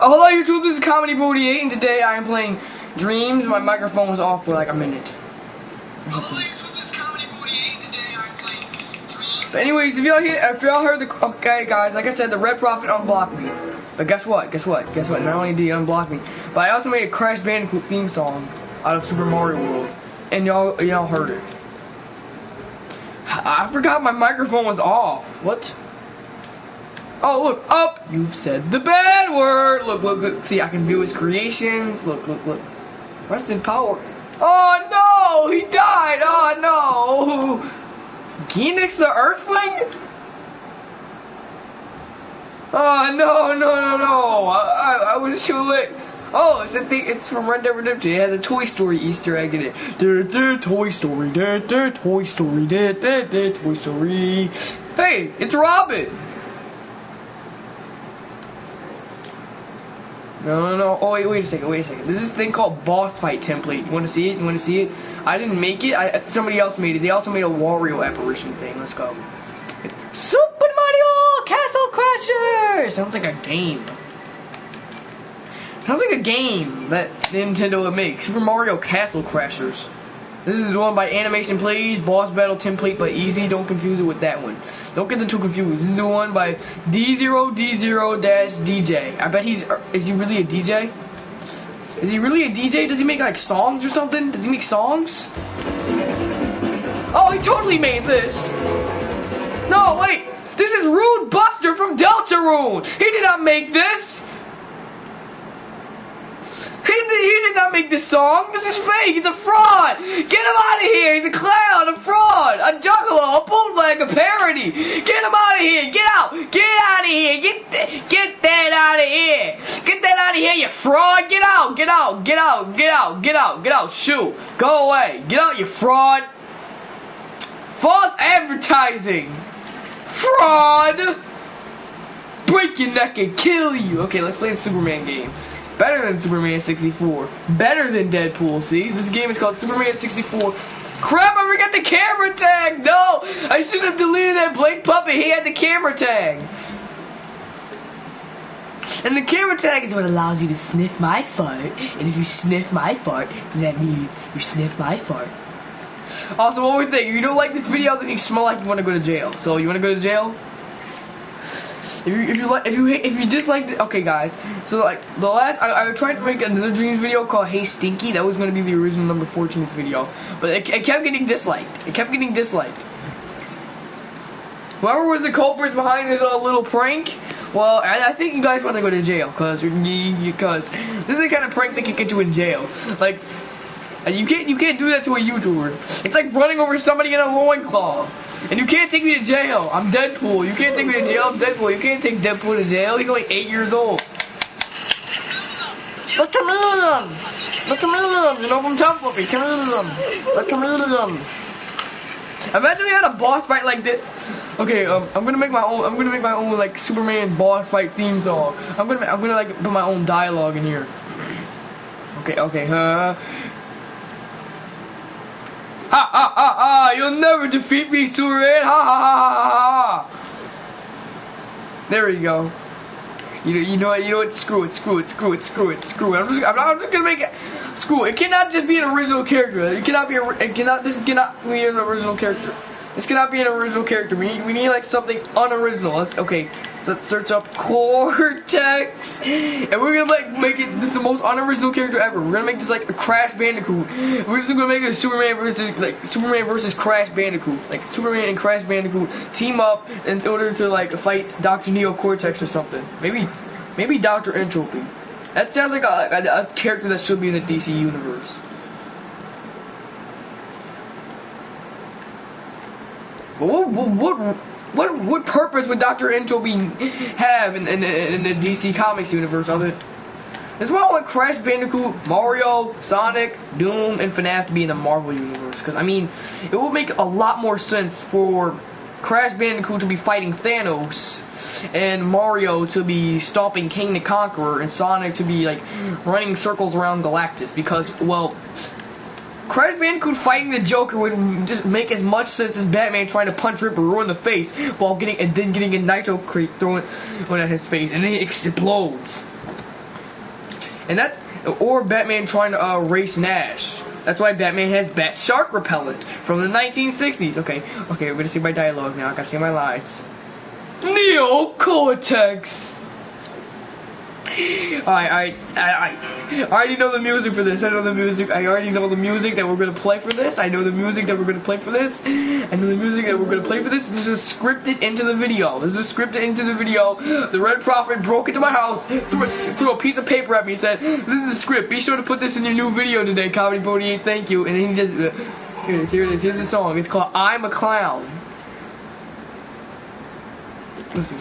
Oh, hello YouTube, this is Comedy 48, and today I am playing Dreams. My microphone was off for like a minute. Hello YouTube, this is Comedy 48, and today I'm playing Dreams. But anyways, if y'all heard the, okay guys, like I said, the Red Prophet unblocked me. But guess what? Not only did he unblock me, but I also made a Crash Bandicoot theme song out of Super Mario World. And y'all heard it. I forgot my microphone was off. What? Oh, look, up! You've said the bad word! Look, see, I can view his creations. Look. Rest in power. Oh, no! He died! Oh, no! Genix the Earthling? Oh, no. I was too late. Oh, it's from Red Dead Redemption. It has a Toy Story Easter egg in it. Toy Story. Toy Story. Hey, it's Robin! No. Oh, wait a second. There's this thing called boss fight template. You want to see it? I didn't make it. Somebody else made it. They also made a Wario apparition thing. Let's go. Super Mario Castle Crasher! Sounds like a game. Sounds like a game that Nintendo would make. Super Mario Castle Crashers. This is the one by Animation Plays, boss battle template but easy. Don't confuse it with that one. Don't get them too confused. This is the one by D0D0-DJ. I bet is he really a DJ? Is he really a DJ? Does he make like songs or something? Does he make songs? Oh, he totally made this. No, wait. This is Rude Buster from Deltarune. He did not make this. He did not make this song. This is fake. He's a fraud. Get him out of here. He's a clown, a fraud, a juggalo, a bootleg, a parody. Get him out of here. Get out. Get out of here. Get that out of here. Get that out of here, you fraud. Get out. Shoo. Go away. Get out, you fraud. False advertising. Fraud. Break your neck and kill you. Okay, let's play the Superman game. Better than Superman 64. Better than Deadpool, see? This game is called Superman 64. Crap, I forgot the camera tag! No! I should have deleted that Blake Puppet. He had the camera tag. And the camera tag is what allows you to sniff my fart. And if you sniff my fart, then that means you sniff my fart. Also, one more thing. If you don't like this video, then you smell like you want to go to jail. So, you want to go to jail? If you dislike it, okay guys, so like the last I tried to make another Dreams video called Hey Stinky. That was going to be the original number 14th video, but it kept getting disliked. Whoever was the culprit behind this little prank, well, I think you guys want to go to jail because this is the kind of prank that can get you in jail. Like you can't do that to a YouTuber. It's like running over somebody in a loincloth. And you can't take me to jail. I'm Deadpool. You can't take me to jail. I'm Deadpool. You can't take Deadpool to jail. He's only 8 years old. The chameleon. You know from Tough Puppy. Chameleon. The chameleon. Imagine we had a boss fight like this. Okay, I'm gonna make my own like Superman boss fight theme song. I'm gonna like put my own dialogue in here. Okay. Ha! You'll never defeat me, Superman! Ha! There we go. You know what? Screw it. I'm just gonna make it. Screw it. It cannot just be an original character. This cannot be an original character. This cannot be an original character. We need like something unoriginal. Let's search up Cortex, and we're gonna make it this is the most unoriginal character ever. We're gonna make this like a Crash Bandicoot. We're just gonna make it a Superman versus Crash Bandicoot. Like Superman and Crash Bandicoot team up in order to like fight Dr. Neo Cortex or something. Maybe Dr. Entropy. That sounds like a character that should be in the DC universe. What purpose would Dr. Entropy have in the DC Comics universe other? This is why I want Crash Bandicoot, Mario, Sonic, Doom, and FNAF to be in the Marvel universe. Because I mean, it would make a lot more sense for Crash Bandicoot to be fighting Thanos, and Mario to be stomping King the Conqueror, and Sonic to be like running circles around Galactus. Because well, Crash Bandicoot fighting the Joker would just make as much sense as Batman trying to punch Ripper in the face while getting a nitro crate thrown at his face, and then he explodes. And that, or Batman trying to race Nash. That's why Batman has bat shark repellent from the 1960s. Okay, I'm gonna say my dialogue now. I gotta say my lines. Neocortex. I already know the music for this. I already know the music that we're gonna play for this. I know the music that we're gonna play for this. This is scripted into the video. The Red Prophet broke into my house, threw a piece of paper at me, said, "This is a script. Be sure to put this in your new video today, Comedy 48. Thank you." And then he just here it is. Here's the song. It's called "I'm a Clown." Listen.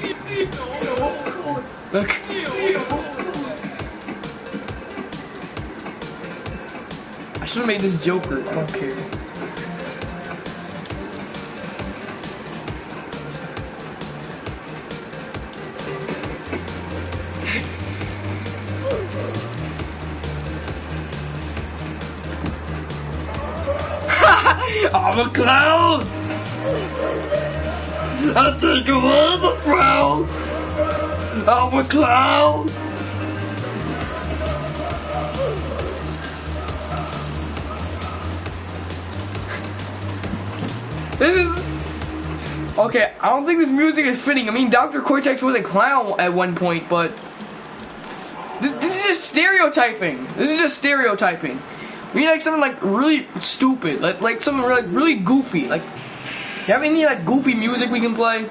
Look. I should have made this Joker. I don't care. I'm a clown. I think I'm a frown. I'm a clown. This is okay. I don't think this music is fitting. I mean, Dr. Cortex was a clown at one point, but this is just stereotyping. We need like something like really stupid, like something like really goofy. Like, you have any like goofy music we can play?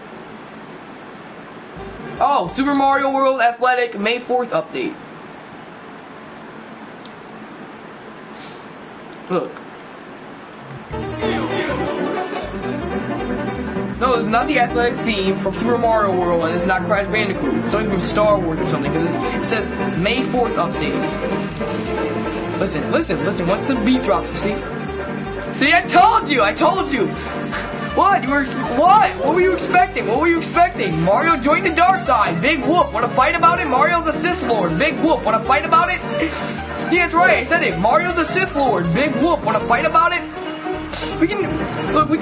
Oh, Super Mario World Athletic May 4th update. Look. No, it's not the athletic theme from Super Mario World, and it's not Crash Bandicoot. It's something from Star Wars or something, because it says May 4th update. Listen. Once the beat drops, you see? See, I told you! What? What were you expecting? Mario joined the dark side. Big whoop. Want to fight about it? Mario's a Sith Lord. Big whoop. Want to fight about it? Yeah, that's right. I said it. Mario's a Sith Lord. Big whoop. Want to fight about it? We can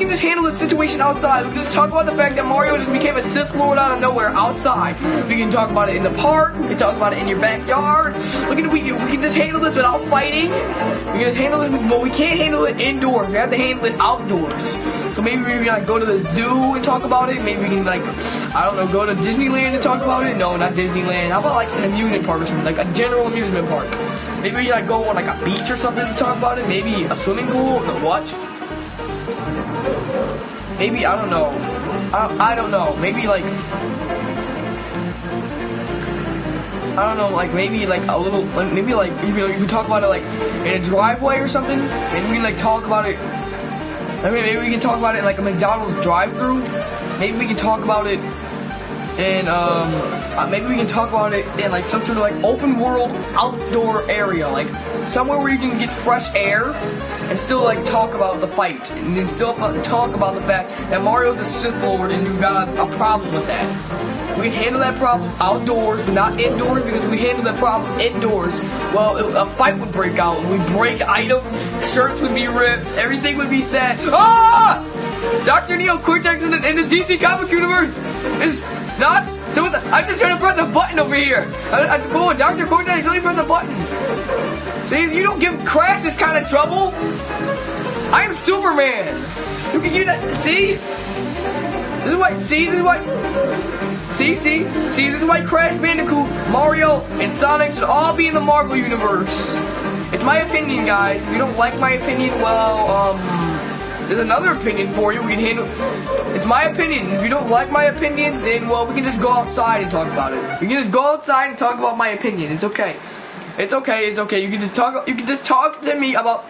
just handle the situation outside. We can just talk about the fact that Mario just became a Sith Lord out of nowhere outside. We can talk about it in the park. We can talk about it in your backyard. We can just handle this without fighting. We can just handle it, but we can't handle it indoors. We have to handle it outdoors. So maybe we can like go to the zoo and talk about it. Maybe we can like, I don't know, go to Disneyland and talk about it. No, not Disneyland. How about like an amusement park or something, like a general amusement park? Maybe we can like go on like a beach or something to talk about it. Maybe a swimming pool. No, what? Maybe, I don't know. I don't know. Maybe like, I don't know, like maybe like a little, like, maybe like you can talk about it like in a driveway or something. Maybe we can like talk about it. I mean, maybe we can talk about it in like a McDonald's drive-thru. Maybe we can talk about it in maybe we can talk about it in like some sort of like open world outdoor area, like somewhere where you can get fresh air and still like talk about the fight, and then still talk about the fact that Mario's a Sith Lord and you've got a problem with that. We can handle that problem outdoors, but not indoors, because if we handle that problem indoors, well, a fight would break out. We'd break items, shirts would be ripped, everything would be said. Ah! Dr. Neocortex in the DC Comics universe is not. So I'm just trying to press a button over here. Go on, Dr. Cortex, let me press a button. See, you don't give Crash this kind of trouble. I am Superman. You can use that. See? This is why Crash Bandicoot, Mario, and Sonic should all be in the Marvel universe. It's my opinion, guys. If you don't like my opinion, well, there's another opinion for you. We can handle. It's my opinion. If you don't like my opinion, then well, we can just go outside and talk about it. We can just go outside and talk about my opinion. It's okay. It's okay. You can just talk to me about.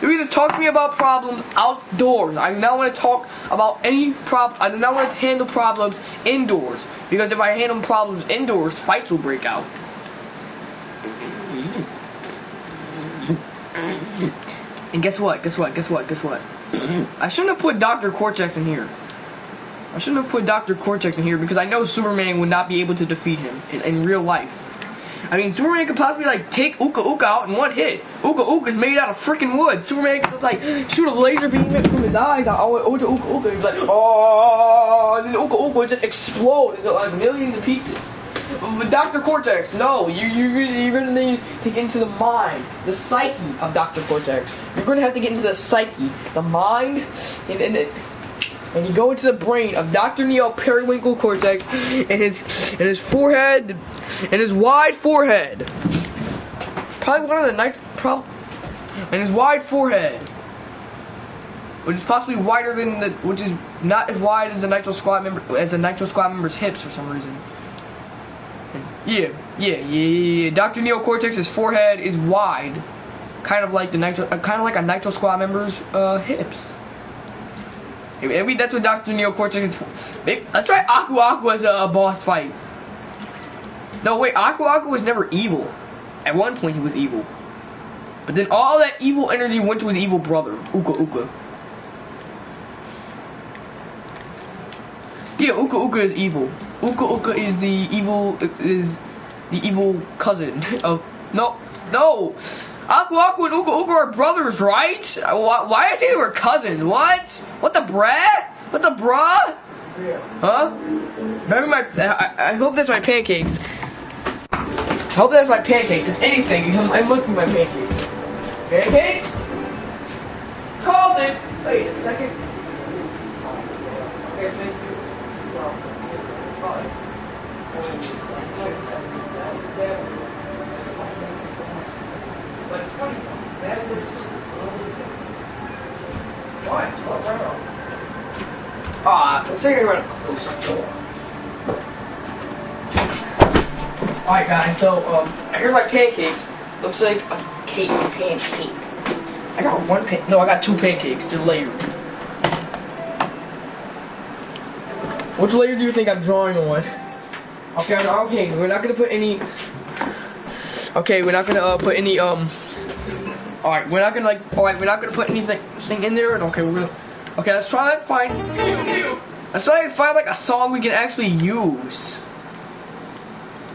You can just talk to me about problems outdoors. I do not want to talk about any problem. I do not want to handle problems indoors, because if I handle problems indoors, fights will break out. And guess what? I shouldn't have put Dr. Cortex in here. Because I know Superman would not be able to defeat him in real life. I mean, Superman could possibly like take Uka Uka out in one hit. Uka Uka's made out of freaking wood. Superman could just like shoot a laser beam from his eyes out onto Uka Uka. He's like, oh, and then Uka Uka would just explode into like millions of pieces. But Dr. Cortex, no, you're gonna need to get into the mind, the psyche of Dr. Cortex. You're gonna have to get into the psyche, the mind, and you go into the brain of Dr. Neo Periwinkle Cortex and his forehead and his wide forehead. Probably one of the and his wide forehead, which is possibly wider than which is not as wide as the Nitro Squad member's hips for some reason. Yeah. Dr. Neo Cortex's forehead is wide, kind of like a Nitro Squad member's hips. Maybe that's what Dr. Neo Cortex is. Let's try Aku as a boss fight. No, wait, Aku was never evil. At one point he was evil. But then all that evil energy went to his evil brother, Uka. Yeah, Uka is evil. Uka is the evil cousin of no. Aku and Uka are brothers, right? Why I say they were cousins? What? What the brat? What the bruh? Yeah. Huh? Remember I hope that's my pancakes. I hope that's my pancakes. If anything, it must be my pancakes. Pancakes? Called it! Wait a second. Okay, thank you. Fine. But it's funny, that was... What? Oh, I'm saying you're gonna close the door. Alright guys, so, here's my pancakes. Looks like a pancake. I got I got two pancakes. They're layered. Which layer do you think I'm drawing on? Okay, we're not gonna put any... Okay, we're not gonna put any, Alright, we're not gonna put anything in there. Okay, let's try to find... Let's try to find, like, a song we can actually use.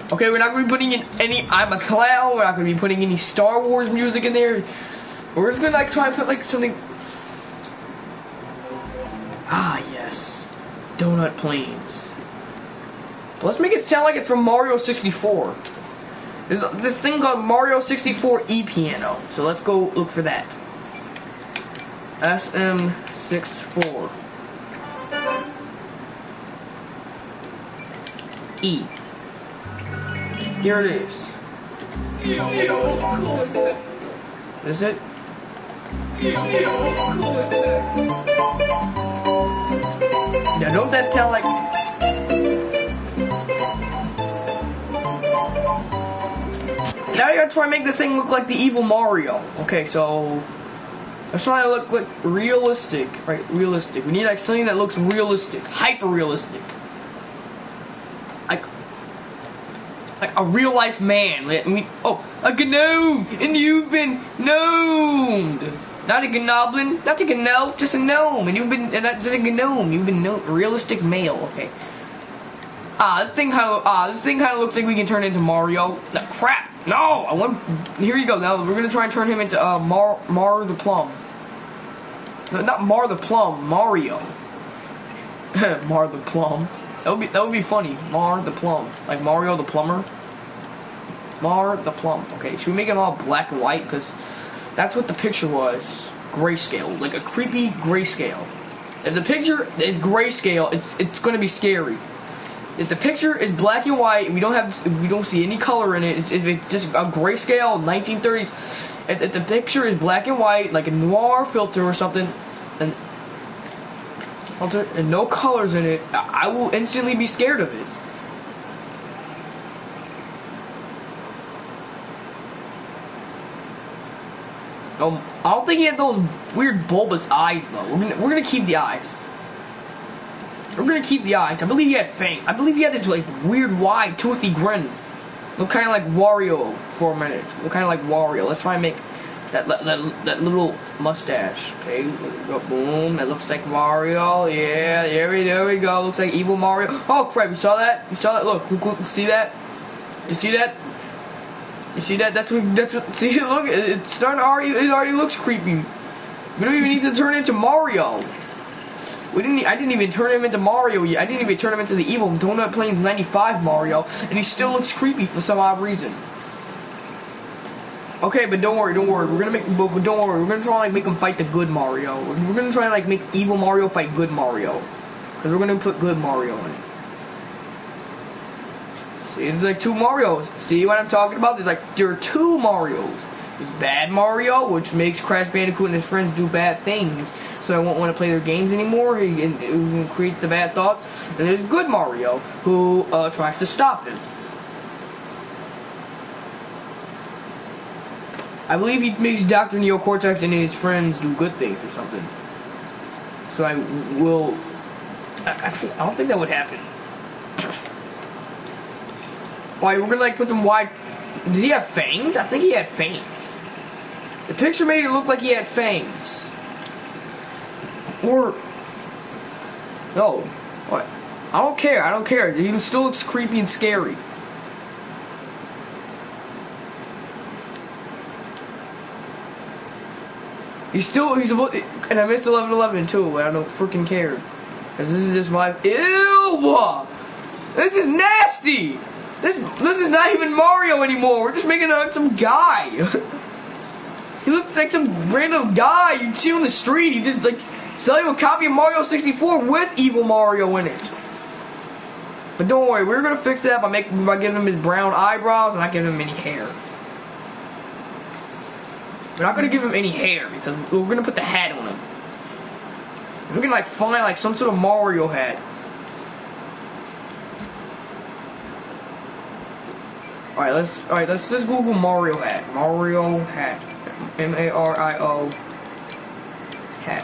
Okay, we're not going to be putting in any I'm a Clown, we're not going to be putting any Star Wars music in there. We're just going to like try and put like something... Ah, yes. Donut Plains. Let's make it sound like it's from Mario 64. There's this thing called Mario 64 E-Piano. So let's go look for that. SM64. E. Here it is. Is it? Yeah, don't that sound like... Now you're trying to make this thing look like the evil Mario. Okay, so... Let's try to look like realistic. Right, realistic. We need like something that looks realistic. Hyper-realistic. Like a real life man. A gnome, and you've been gnomed. Not a gnoblin, not a gnome, just a gnome, and you've been not just a gnome. You've been realistic male. Okay. This thing kind of looks like we can turn into Mario. No, crap. No, here you go. Now we're gonna try and turn him into Mar the Plum. No, not Mar the Plum, Mario. Mar the Plum. That would be funny. Mar the Plum. Like Mario the Plumber. Mar the Plum. Okay, should we make it all black and white? Because that's what the picture was. Grayscale. Like a creepy grayscale. If the picture is grayscale, it's gonna be scary. If the picture is black and white, and we don't see any color in it, if it's just a grayscale 1930s, if the picture is black and white, like a noir filter or something, and no colors in it, I will instantly be scared of it. I don't think he had those weird bulbous eyes though. We're gonna keep the eyes. We're gonna keep the eyes. I believe he had fangs. I believe he had this like weird wide toothy grin. Look kind of like Wario for a minute. Look kind of like Wario. Let's try and make that little mustache. Okay, boom. That looks like Mario. Yeah, there we go. Looks like evil Mario. Oh crap! You saw that? You saw that? Look, see that? You see that? You see that? That's what. See, look, it's starting to it already looks creepy. We don't even need to turn into Mario. I didn't even turn him into Mario yet. I didn't even turn him into the evil donut playing 95 Mario, and he still looks creepy for some odd reason. Okay, but don't worry. We're gonna make, but don't worry. We're gonna try and like make him fight the good Mario. We're gonna try and like make evil Mario fight good Mario, because we're gonna put good Mario in it. See, there's like 2 Marios. See what I'm talking about? There are 2 Marios. There's bad Mario, which makes Crash Bandicoot and his friends do bad things, so I won't want to play their games anymore, and creates the bad thoughts. And there's good Mario, who tries to stop him. I believe he makes Dr. Neocortex and his friends do good things or something. So I will... Actually, I don't think that would happen. Why, we're gonna like put them wide... Did he have fangs? I think he had fangs. The picture made it look like he had fangs. Or... No. What? I don't care. He still looks creepy and scary. He's and I missed 11-11 too, but I don't freaking care. Cause this is just my... Ew! This is nasty! This is not even Mario anymore. We're just making like some guy. He looks like some random guy you'd see on the street. He just like sell you a copy of Mario 64 with evil Mario in it. But don't worry, we're gonna fix that by giving him his brown eyebrows and not giving him any hair. We're not gonna give him any hair because we're gonna put the hat on him. We're gonna like find like some sort of Mario hat. Alright, let's just Google Mario hat. Mario hat. M-A-R-I-O hat.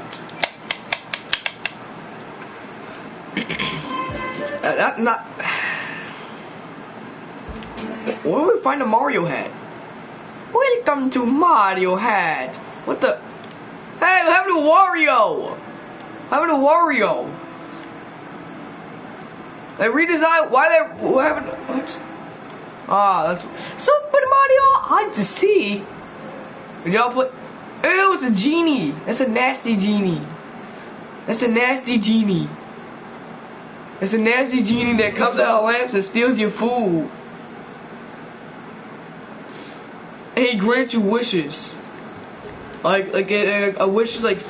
Where do we find a Mario hat? Welcome to Mario hat. What the? Hey, I'm having a Wario. They redesigned. Why they having what? Ah, that's Super Mario Odyssey. Did y'all play? Ew, it's a genie. That's a nasty genie. That's a nasty genie that comes out of lamps and steals your food. And he grants you wishes. Like a wish like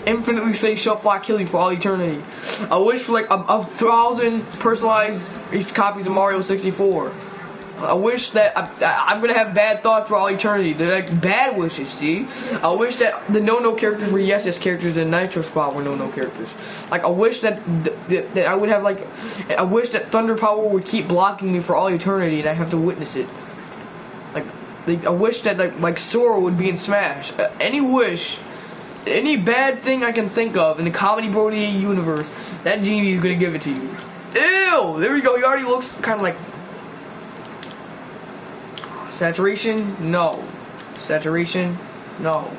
infinitely say shut fly kill you for all eternity. A wish for like 1,000 personalized copies of Mario 64. I wish that I'm gonna have bad thoughts for all eternity. They're like bad wishes, see? I wish that the no characters were yes characters and Nitro Squad were no characters. Like I wish that I would have like I wish that Thunder Power would keep blocking me for all eternity and I have to witness it. Like I wish that like Sora would be in Smash. Any wish, any bad thing I can think of in the Comedy Brody universe, that genie is gonna give it to you. Ew! There we go. He already looks kind of like. Saturation? No. Saturation? No.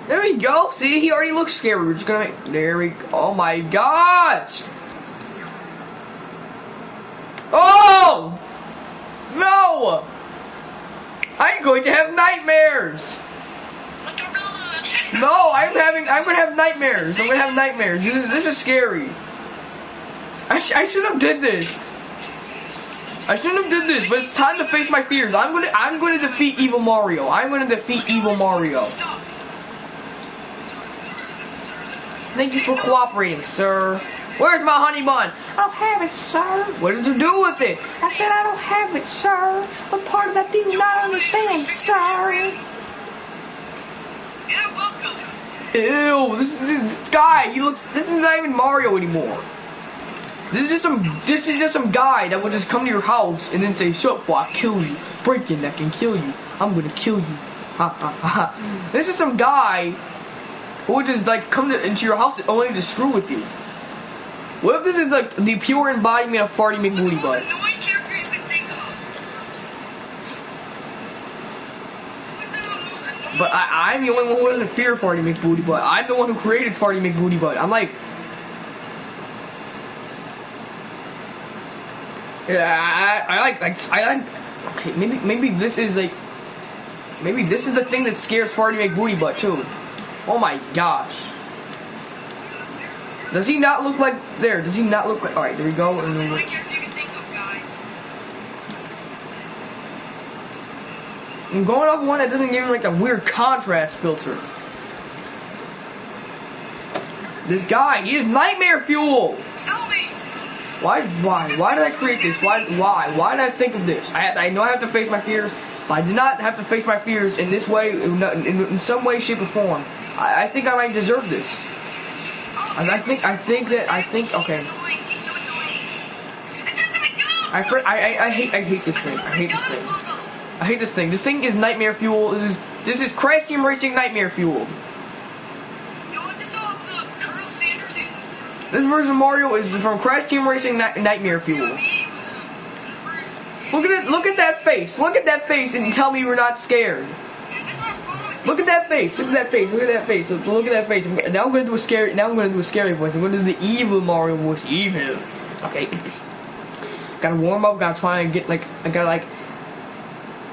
There we go. See, he already looks scary. We're just gonna make... There we go. Oh my gosh! Oh! No! I'm going to have nightmares! No, I'm gonna have nightmares. This is scary. I should have did this. I shouldn't have did this, but it's time to face my fears. I'm gonna defeat Evil Mario. Thank you for cooperating, sir. Where's my honey bun? I don't have it, sir. What did you do with it? I said I don't have it, sir. What part of that do you not understand, sir? Yeah, welcome. Ew, this guy, this is not even Mario anymore. This is just some guy that will just come to your house and then say, shut up, I kill you. Break in, I can kill you. I'm gonna kill you. Ha ha ha. This is some guy who would just like come into your house only to screw with you. What if this is like the pure embodiment of Farty McBooty Butt? But I'm the only one who doesn't fear Farty McBooty Butt. I'm the one who created Farty McBooty Butt. I'm like... Yeah, I like okay, maybe this is like this is the thing that scares Farty McBooty Butt too. Oh my gosh. Does he not look like there? Does he not look like? All right, there we go. And then I'm going off one that doesn't give him like a weird contrast filter. This guy, he is nightmare fuel. Tell me. Why did I create this? Why did I think of this? I know I have to face my fears, but I did not have to face my fears in this way, in some way, shape, or form. I think I might deserve this. And I think, okay. I hate this thing. I hate this thing. This thing is nightmare fuel. This is Crash Team Racing nightmare fuel. This version of Mario is from Crash Team Racing nightmare fuel. Look at it. Look at that face. Look at that face, and tell me you're not scared. Look at that face. Look at that face. Look at that face. Look at that face. Now I'm gonna do a scary. Now I'm gonna do a scary voice. I'm gonna do the evil Mario voice. Evil. Okay. Gotta warm up. Gotta try and get like. I gotta like.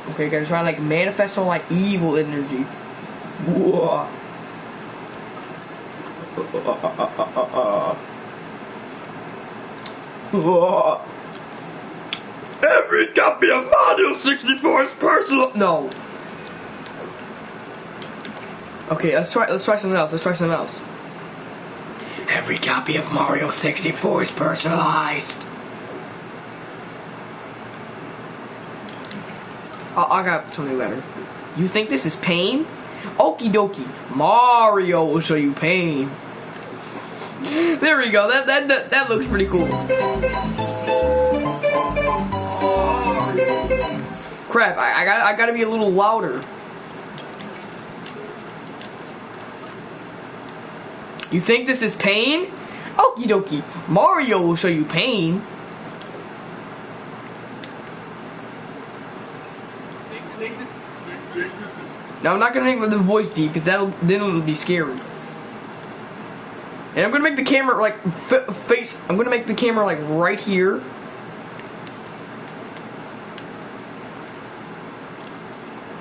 Okay. Gotta try and like manifest on like evil energy. Whoa. Every copy of Mario 64 is personal. No. Okay, let's try something else. Every copy of Mario 64 is personalized. I got something better. You think this is pain? Okie dokie. Mario will show you pain. There we go. That looks pretty cool. Crap, I gotta be a little louder. You think this is pain? Okie dokie. Mario will show you pain. Now I'm not gonna make the voice deep because then it'll be scary. And I'm gonna make the camera like face. I'm gonna make the camera like right here.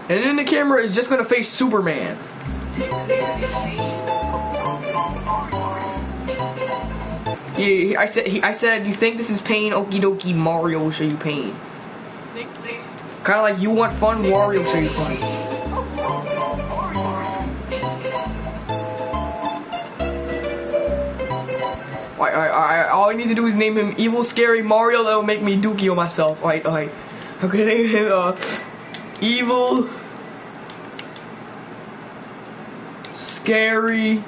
And then the camera is just gonna face Superman. Yeah, I said, you think this is pain? Okie dokie, Mario will show you pain. Kind of like you want fun, Mario will show you fun. All I need to do is name him Evil Scary Mario. That will make me dookie on myself. Alright. I'm gonna name him Evil Scary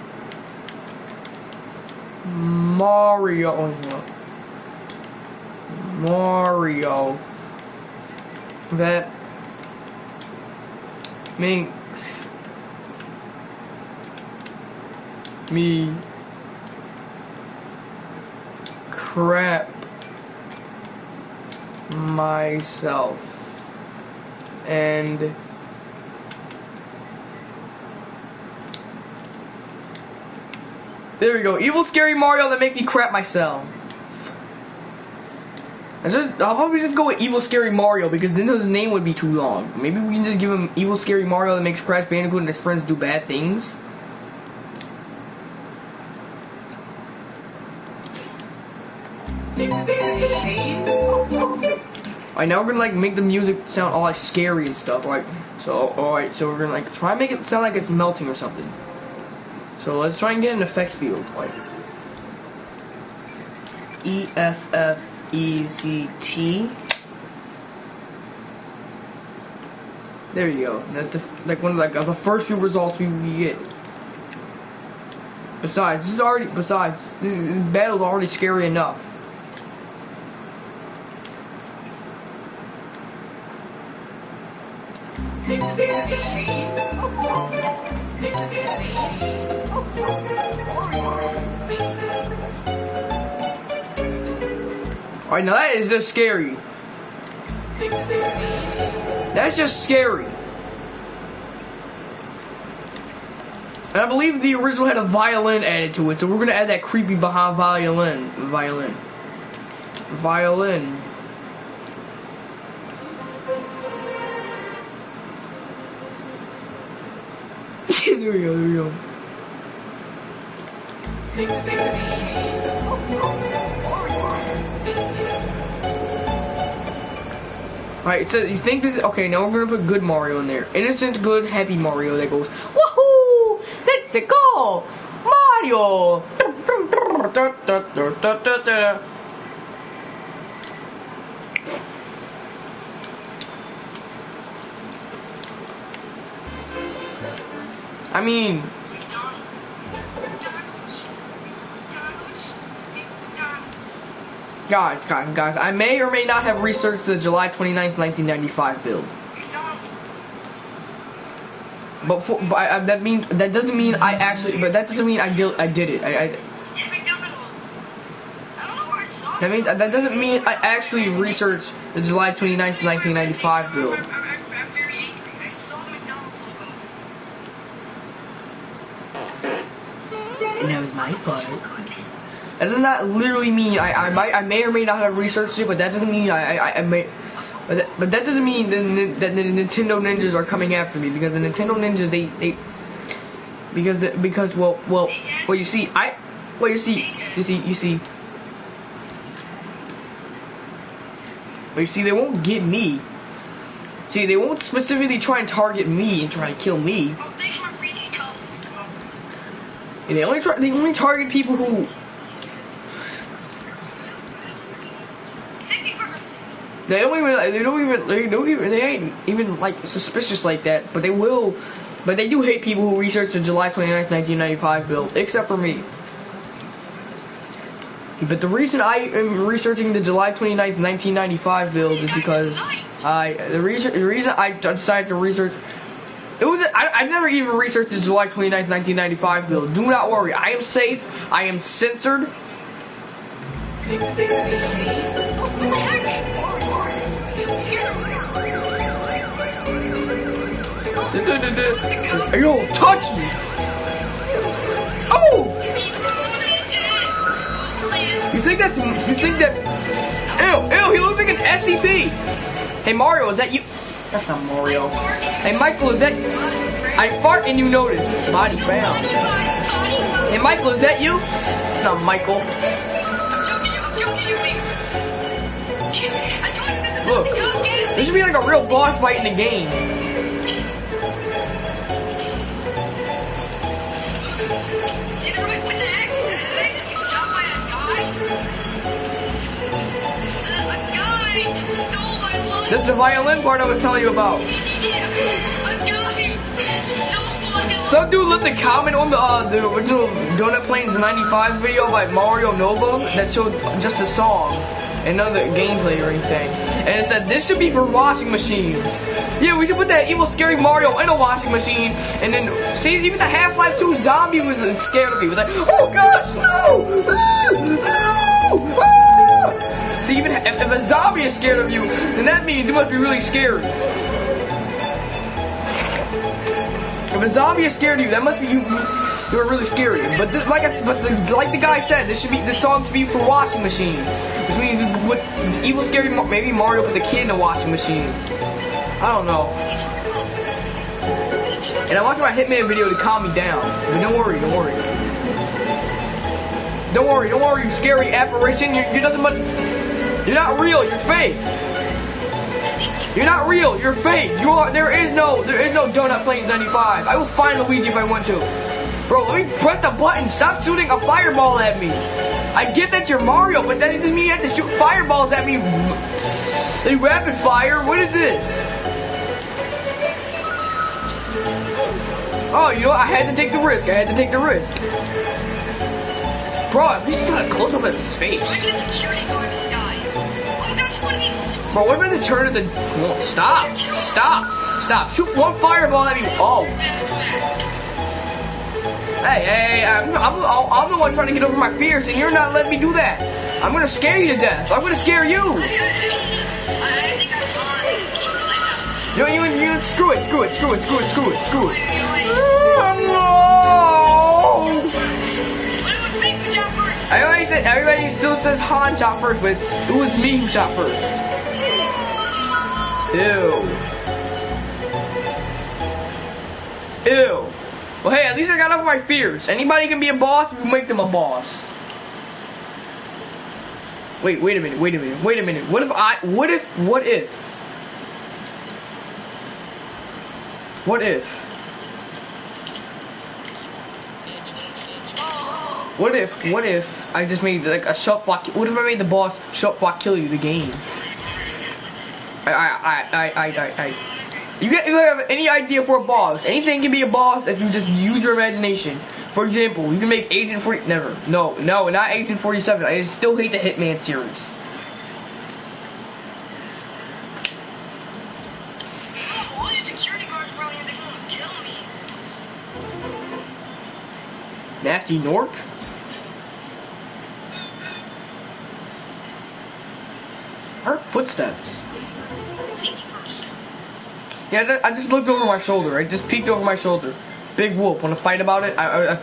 Mario. Mario. That makes me crap myself. And there we go. Evil Scary Mario that makes me crap myself. I'll probably just go with Evil Scary Mario because then his name would be too long. Maybe we can just give him Evil Scary Mario that makes Crash Bandicoot and his friends do bad things. Alright, now we're gonna like make the music sound all like scary and stuff. Alright, so we're gonna like try and make it sound like it's melting or something. So let's try and get an effect field. Like EFFECT. There you go. That's like one of the first few results we get. Besides, this battle's already scary enough. Alright, now that is just scary. That's just scary. And I believe the original had a violin added to it, so we're gonna add that creepy behind violin. There we go. Alright, so you think this is okay, now we're gonna put good Mario in there. Innocent, good, happy Mario that goes, woohoo! Let's go! Mario! I mean, guys, I may or may not have researched the July 29th, 1995 build. But that doesn't mean I actually. But that doesn't mean I did it. That means that doesn't mean I actually researched the July 29th, 1995 build. And that was my fault. That does not literally mean I may or may not have researched it, but that doesn't mean I may. But that doesn't mean that the Nintendo ninjas are coming after me, because the Nintendo ninjas because you see they won't get me. See, they won't specifically try and target me and try to kill me. And they only target people who. They ain't even like suspicious like that, but they will. But they do hate people who research the July 29th, 1995 build, except for me. But the reason I am researching the July 29th, 1995 build is because the reason I decided to research. I never even researched the July 29th, 1995 build. Do not worry, I am safe. I am censored. Yo, touch me! Oh! You think that? Ew, he looks like an SCP. Hey Mario, is that you? That's not Mario. Hey Michael, is that? I fart and you notice. Body found. Hey Michael, is that you? It's not Michael. Look, this should be like a real boss fight in the game. This is the violin part I was telling you about. Some dude left a comment on the original Donut Plains 95 video by Mario Nova that showed just a song and none of the gameplay or anything. And it said, this should be for washing machines. Yeah, we should put that evil scary Mario in a washing machine. And then, see, even the Half-Life 2 zombie was scared of me. He was like, oh gosh, no! No! See, even if a zombie is scared of you, then that means it must be really scary. If a zombie is scared of you, that must be you're really scary. But this, like the guy said, this song should be for washing machines. Which means with this evil scary, maybe Mario put the kid in a washing machine. I don't know. And I watched my Hitman video to calm me down. But don't worry. Don't worry, you scary apparition. You're nothing but. You're not real. You're fake. You're not real. You're fake. There is no Donut Plains 95. I will find Luigi if I want to. Bro, let me press the button. Stop shooting a fireball at me. I get that you're Mario, but that doesn't mean you have to shoot fireballs at me. They rapid fire. What is this? Oh, you know what? I had to take the risk. Bro, at least got a close up of his face. Bro, what about the turn of the... Whoa, stop. Shoot one fireball at me. Oh. Hey, I'm the one trying to get over my fears, and you're not letting me do that. I'm gonna scare you to death. I'm gonna scare you. You screw it. Everybody still says Han shot first, but it was me who shot first. Ew. Well, hey, at least I got over my fears. Anybody can be a boss if you make them a boss. Wait a minute. What if I just made like a shot block? What if I made the boss shot block kill you the game? You have any idea for a boss? Anything can be a boss if you just use your imagination. For example, you can make Agent 40. No, not Agent 47. I still hate the Hitman series. All these security guards probably think they're gonna kill me. Nasty Nork. Her footsteps. Safety first. Yeah, I just looked over my shoulder. I just peeked over my shoulder. Big whoop. Want to fight about it? I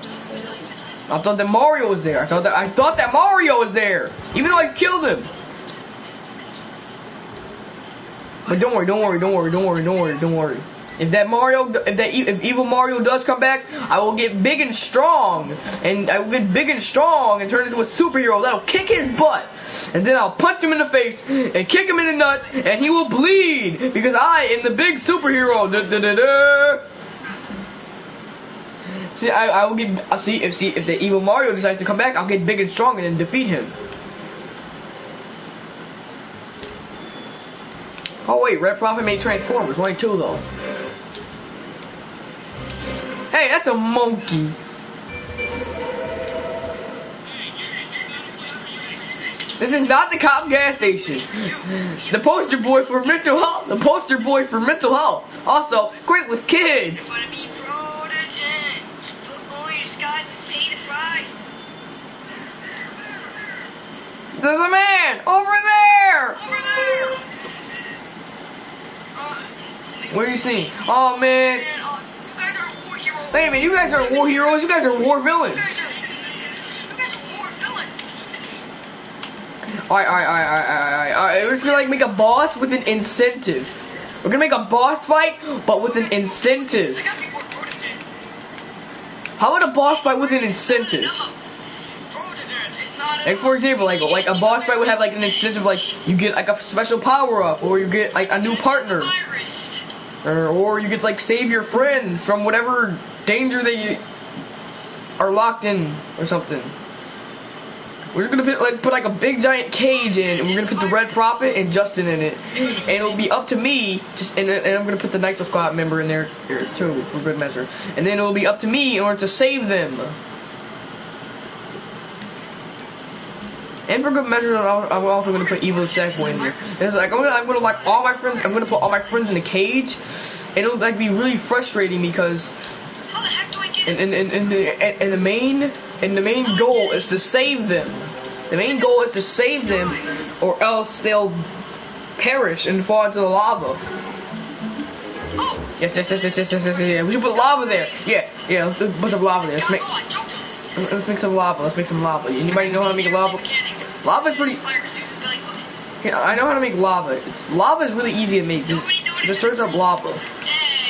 thought that Mario was there. I thought that Mario was there, even though I killed him. But don't worry. If evil Mario does come back, I will get big and strong, and turn into a superhero that'll kick his butt, and then I'll punch him in the face and kick him in the nuts, and he will bleed because I am the big superhero. See, I will get. If the evil Mario decides to come back, I'll get big and strong and then defeat him. Oh wait, Red Prophet made Transformers. Only 2 though. Hey, that's a monkey. This is not the cop gas station. The poster boy for mental health. Also, great with kids. You wanna be protege. Put on your disguise and pay the price. There's a man over there. What are you seeing? Oh man. You guys are war heroes. Wait a minute, you guys aren't war heroes, you guys are war villains. You guys are war villains. Alright, we're just gonna like make a boss with an incentive. We're gonna make a boss fight, but with an incentive. I gotta be more protege. How about a boss fight with an incentive? Like for example, like a boss fight would have like an incentive, like you get like a special power up, or you get like a new partner, or you get to like save your friends from whatever danger they are locked in or something. We're gonna put like a big giant cage in, and we're gonna put the Red Prophet and Justin in it, and it'll be up to me. And I'm gonna put the Nitro Squad member in there too for good measure, and then it'll be up to me in order to save them. And for good measure, I'm also gonna put Evil Sackboy in here. And it's like I'm gonna like all my friends. I'm gonna put all my friends in a cage, and it'll like be really frustrating because. How the heck do I get And the main goal is to save them. The main goal is to save them, or else they'll perish and fall into the lava. Yes. Yeah. We should put lava there. Yeah. Let's put a bunch of lava there. Let's make some lava. Anybody know how to make lava? Lava is pretty. Yeah, I know how to make lava. Lava is really easy to make. Just search up lava.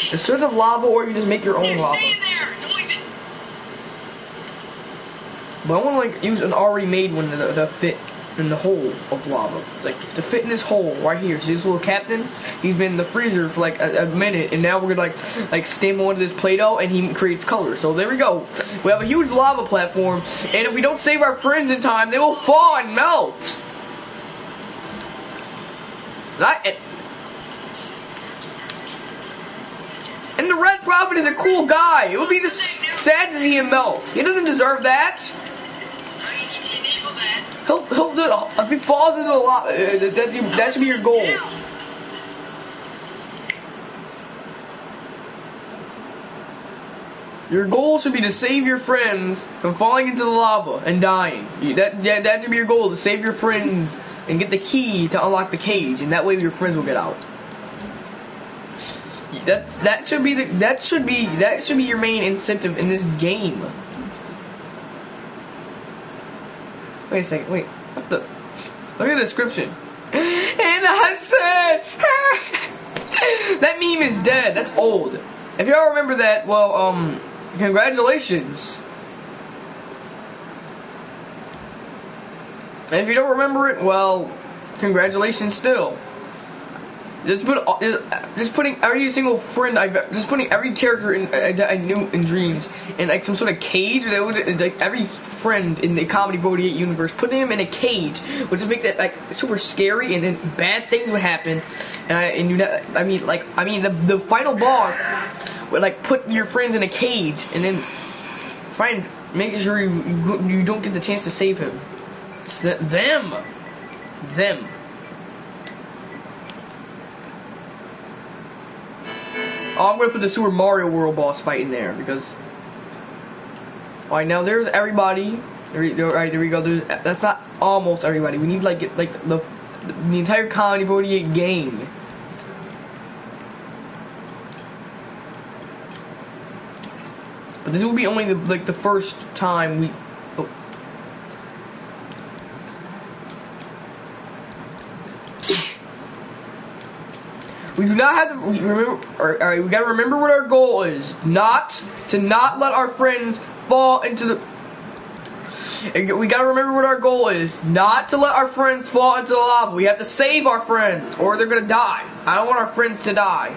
Just search up lava, or you just make your own lava. But I want to like use an already made one to fit in the hole of lava. It's like to fit in this hole right here. See this little captain? He's been in the freezer for like a minute, and now we're gonna like stamp on this Play-Doh, and he creates color. So there we go. We have a huge lava platform, and if we don't save our friends in time, they will fall and melt. And the Red Prophet is a cool guy. It would be just sad to see him melt. He doesn't deserve that. He'll do it. If he falls into the lava, that should be your goal. Your goal should be to save your friends from falling into the lava and dying. That should be your goal, to save your friends and get the key to unlock the cage, and that way your friends will get out. That should be your main incentive in this game. Wait a second, what the? Look at the description. And I said, that meme is dead. That's old. If y'all remember that, well, congratulations. And if you don't remember it, well, congratulations still. Just putting every single friend just putting every character I knew in Dreams in like some sort of cage. That would like every friend in the Comedy 48 universe, putting them in a cage would just make that like super scary, and then bad things would happen. The final boss would like put your friends in a cage and then try and make sure you don't get the chance to save him. It's them. Oh, I'm gonna put the Super Mario World boss fight in there because. Alright, now there's everybody. Alright, there we go. That's not almost everybody. We need like the entire Comedy 48 gang. But this will be only the first time we. Oh. We do not have to remember. Alright, we gotta remember what our goal is. Not let our friends fall into the. We gotta remember what our goal is. Not to let our friends fall into the lava. We have to save our friends, or they're gonna die. I don't want our friends to die.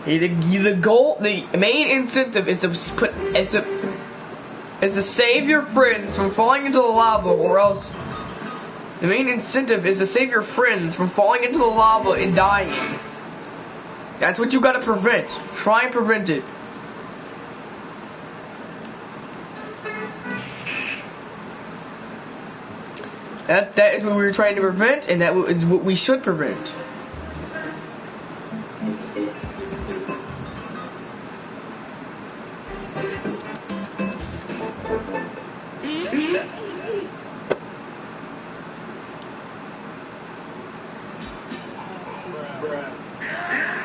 The goal, the main incentive is to save your friends from falling into the lava, or else. The main incentive is to save your friends from falling into the lava and dying. That's what you gotta prevent. Try and prevent it. That is what we were trying to prevent, and that is what we should prevent.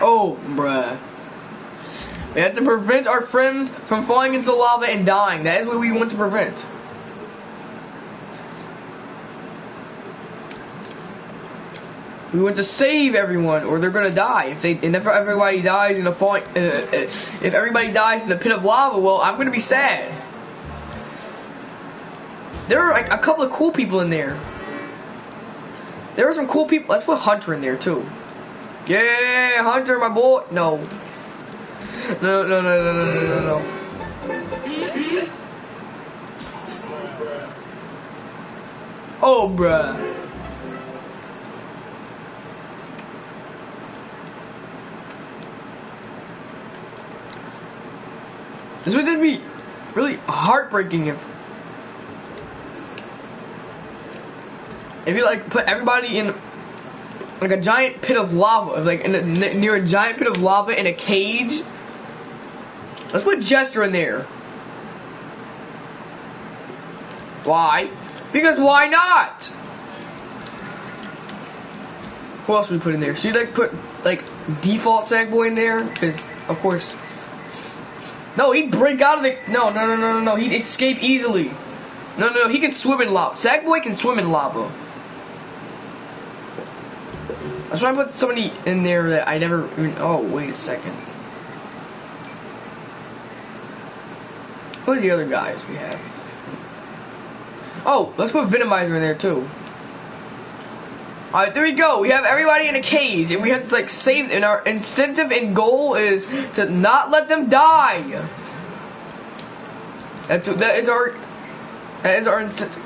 Oh, bruh. We have to prevent our friends from falling into the lava and dying. That is what we want to prevent. We want to save everyone, or they're gonna die. If everybody dies in if everybody dies in the pit of lava, well, I'm gonna be sad. There are like a couple of cool people in there. There are some cool people. Let's put Hunter in there too. Yeah, Hunter, my boy. No. No. Oh, bruh. This would just be really heartbreaking if you like put everybody in like a giant pit of lava, like near a giant pit of lava in a cage. Let's put Jester in there. Why? Because why not? Who else should we put in there? Should we like put like default Sackboy in there? Because of course. No, he'd break out of the. No. He'd escape easily. No. He can swim in lava. Sackboy can swim in lava. I was trying to put somebody in there that I never even. Oh, wait a second. Who's the other guys we have? Oh, let's put Venomizer in there too. Alright, there we go. We have everybody in a cage, and we have to like save. And our incentive and goal is to not let them die. That is our incentive.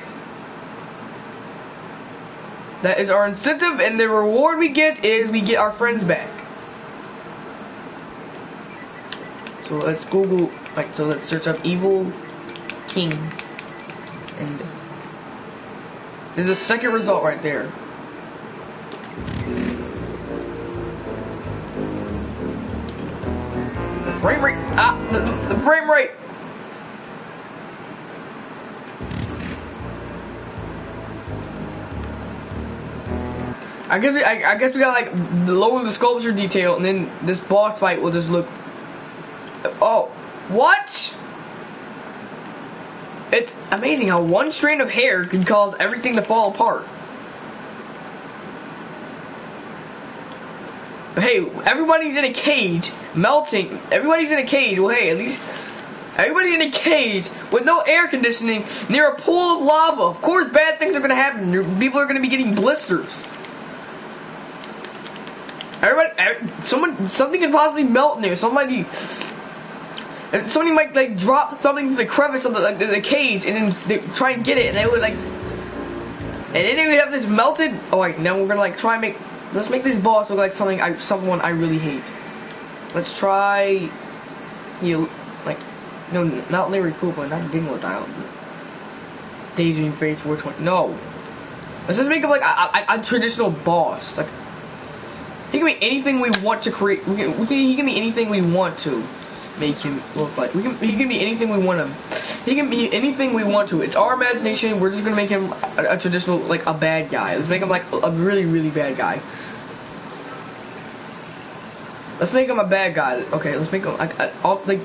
That is our incentive, and the reward we get is we get our friends back. So let's Google. Like, so let's search up Evil King, and there's a second result right there. The frame rate. The frame rate. I guess we gotta like lower the sculpture detail, and then this boss fight will just look. Oh, what? It's amazing how one strand of hair can cause everything to fall apart. But hey, everybody's in a cage, melting. Everybody's in a cage. Well, hey, at least everybody's in a cage with no air conditioning near a pool of lava. Of course, bad things are gonna happen. People are gonna be getting blisters. Something could possibly melt in there. Somebody might like drop something to the crevice of the cage, and then they try and get it, and they would like, and then they would have this melted. Oh wait, now we're gonna like try and make. Let's make this boss look like someone I really hate. Let's try. Like, no, not Larry Cooper, not Dingo Dial. Daydream Face 420. No. Let's just make him like a traditional boss. Like, he can be anything we want to create. He can be anything we want to make him look like. He can be anything we want him. He can be anything we want to. It's our imagination. We're just gonna make him a traditional, like a bad guy. Let's make him like a really, really bad guy. Let's make him a bad guy. Okay, let's make him like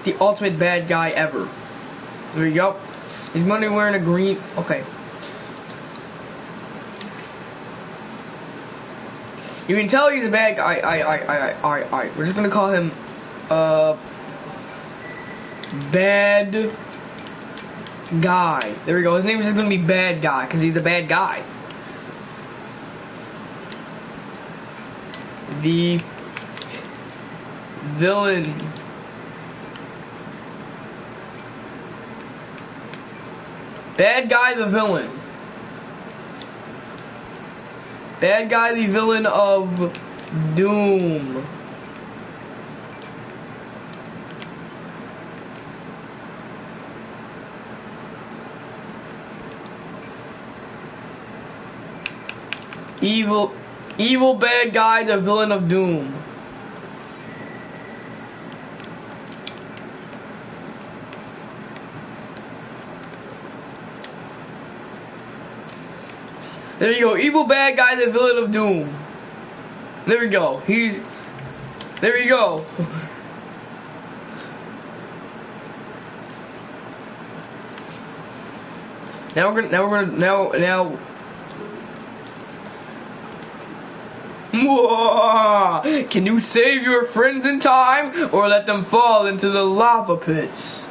the ultimate bad guy ever. There we go. He's gonna be wearing a green. Okay. You can tell he's a bad guy. Alright. We're just gonna call him bad guy. There we go. His name is just gonna be Bad Guy because he's a bad guy. The villain. Bad Guy the villain. Bad Guy the villain of Doom. Evil bad guy the villain of Doom. There you go, evil bad guy, the villain of Doom. There we go. There we go. Now. Can you save your friends in time, or let them fall into the lava pits?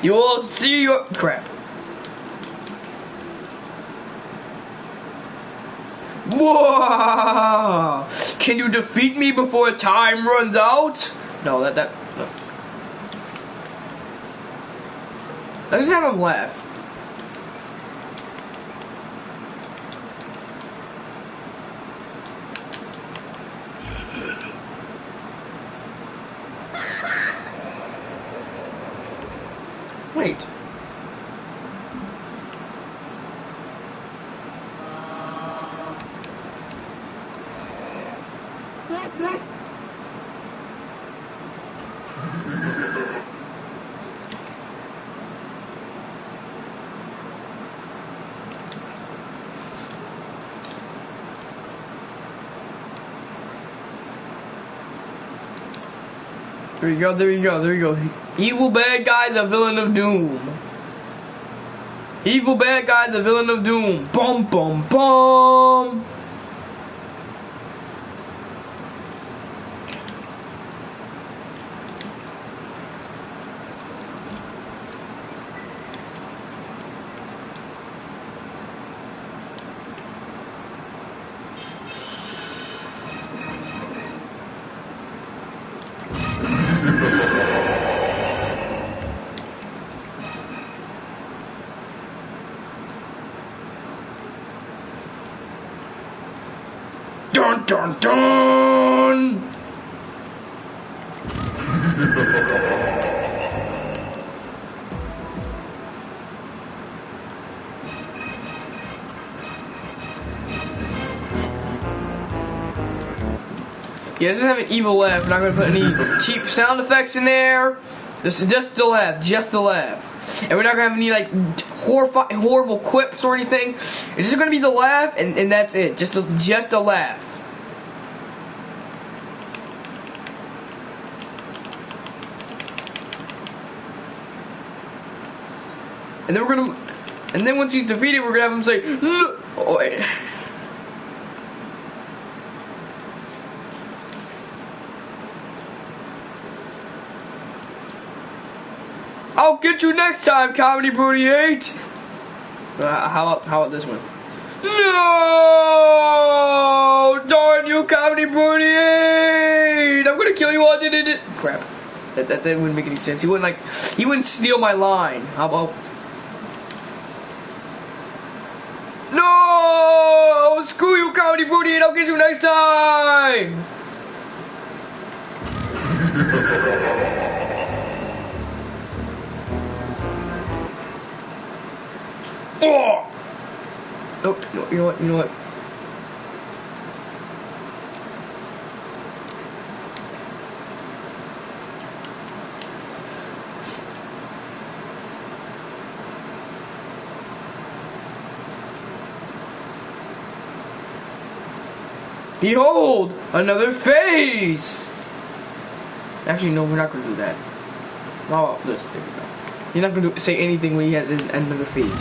You will see your crap. Can you defeat me before time runs out? No, no. Let's just have him laugh. Wait. There we go. Evil bad guy, the villain of Doom. Evil bad guy, the villain of Doom. Bum bum bum. Dun dun dun! Yeah, just have an evil laugh. I'm not gonna put any cheap sound effects in there. This is just a laugh, And we're not gonna have any like horrible quips or anything. It's just gonna be the laugh, and that's it. Just a laugh. And then and then once he's defeated, we're gonna have him say, "No." Oh, wait. I'll get you next time, Comedy Booty 8. How about this one? No! Darn you, Comedy Booty 8! I'm gonna kill you all. Crap. That wouldn't make any sense. He wouldn't steal my line. How about? No! Screw you, Comedy Booty 8. I'll get you next time. Oh! Nope. You know what? Behold, another face! Actually, no, we're not gonna do that. Oh, there we go. You're not gonna say anything when he has another phase.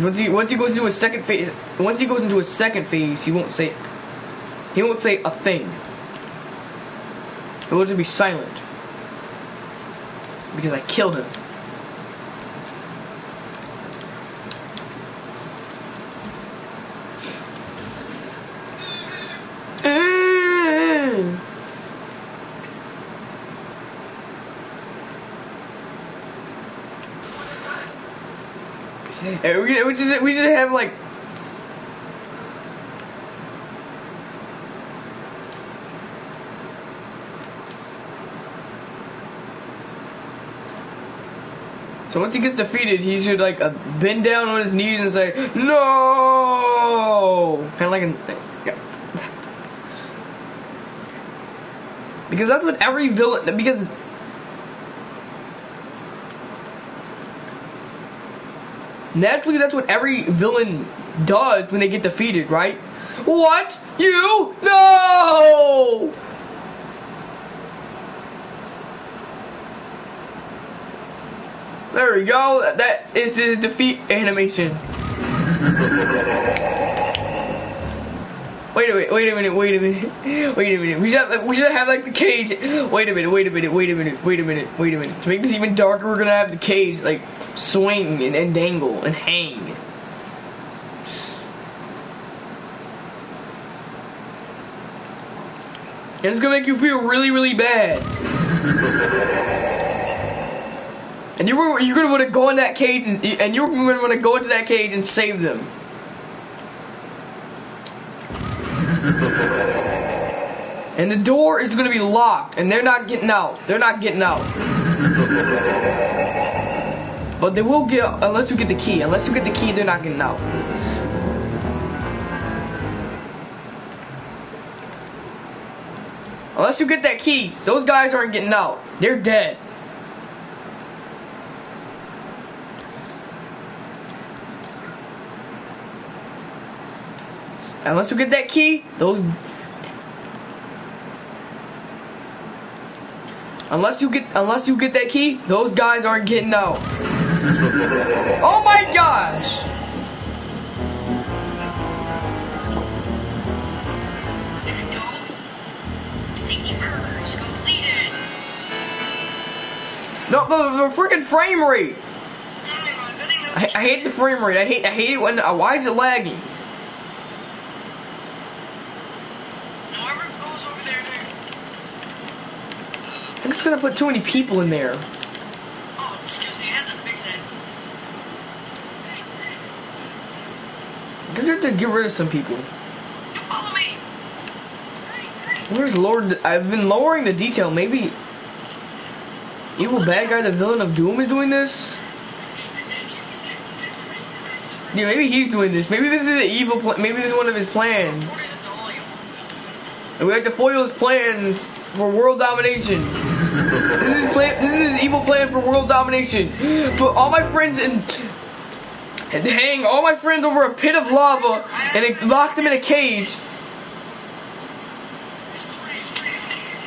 Once he goes into a second phase, he won't say a thing. He will just be silent because I killed him. We just have like so once he gets defeated, he should like bend down on his knees and say no, kind of like because that's what every villain naturally, that's what every villain does when they get defeated, right? What? You? No! There we go. That is his defeat animation. Wait a minute. We should have like the cage. Wait a minute. To make this even darker, we're gonna have the cage like swing and dangle and hang. And it's gonna make you feel really, really bad. And you're gonna want to go in that cage and you're gonna want to go into that cage and save them. And the door is going to be locked, and they're not getting out. But they will get out unless you get the key. Unless you get the key, they're not getting out. Unless you get that key, those guys aren't getting out. They're dead. Unless you get that key, Unless you get that key, those guys aren't getting out. Oh my gosh! No, the freaking frame rate. I hate the frame rate. I hate it when. Why is it lagging? I think it's gonna put too many people in there. Oh, excuse me, I had to fix it. I guess we have to get rid of some people. You follow me. Where's Lord? I've been lowering the detail. Maybe evil bad guy, the villain of Doom, is doing this. Yeah, maybe he's doing this. Maybe this is an evil. Maybe this is one of his plans. And we have to foil his plans for world domination. This is his evil plan for world domination. Put all my friends and hang all my friends over a pit of lava and lock them in a cage.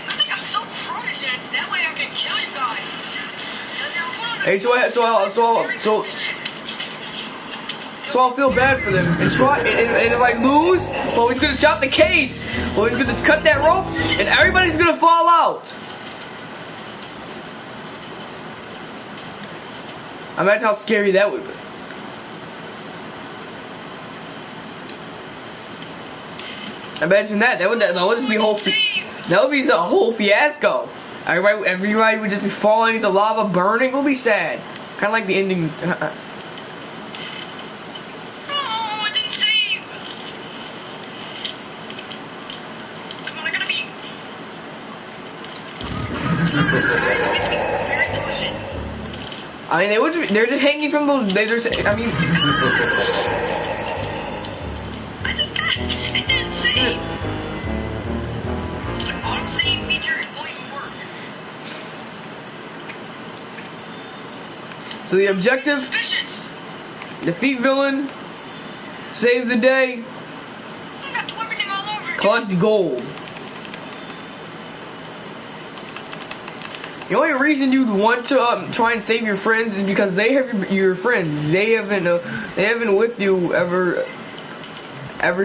I think I'm so protégé. That way I can kill you guys. Hey, so I'll feel bad for them and try. And if I lose, well, he's gonna chop the cage. Well, he's gonna cut that rope, and everybody's gonna fall out. Imagine how scary that would be. Imagine that. That would just be that would be a whole fiasco. Everybody would just be falling into lava, burning. It would be sad. Kind of like the ending. Oh, I didn't save. Come on, I gotta be. This guy gets me very close. I mean, they're just hanging from those. I mean. It didn't save. The auto save feature won't even work. So the objective: Suspicious. defeat villain, save the day, I got to do everything all over again. collect gold. The only reason you'd want to try and save your friends is because they have your friends. They haven't with you ever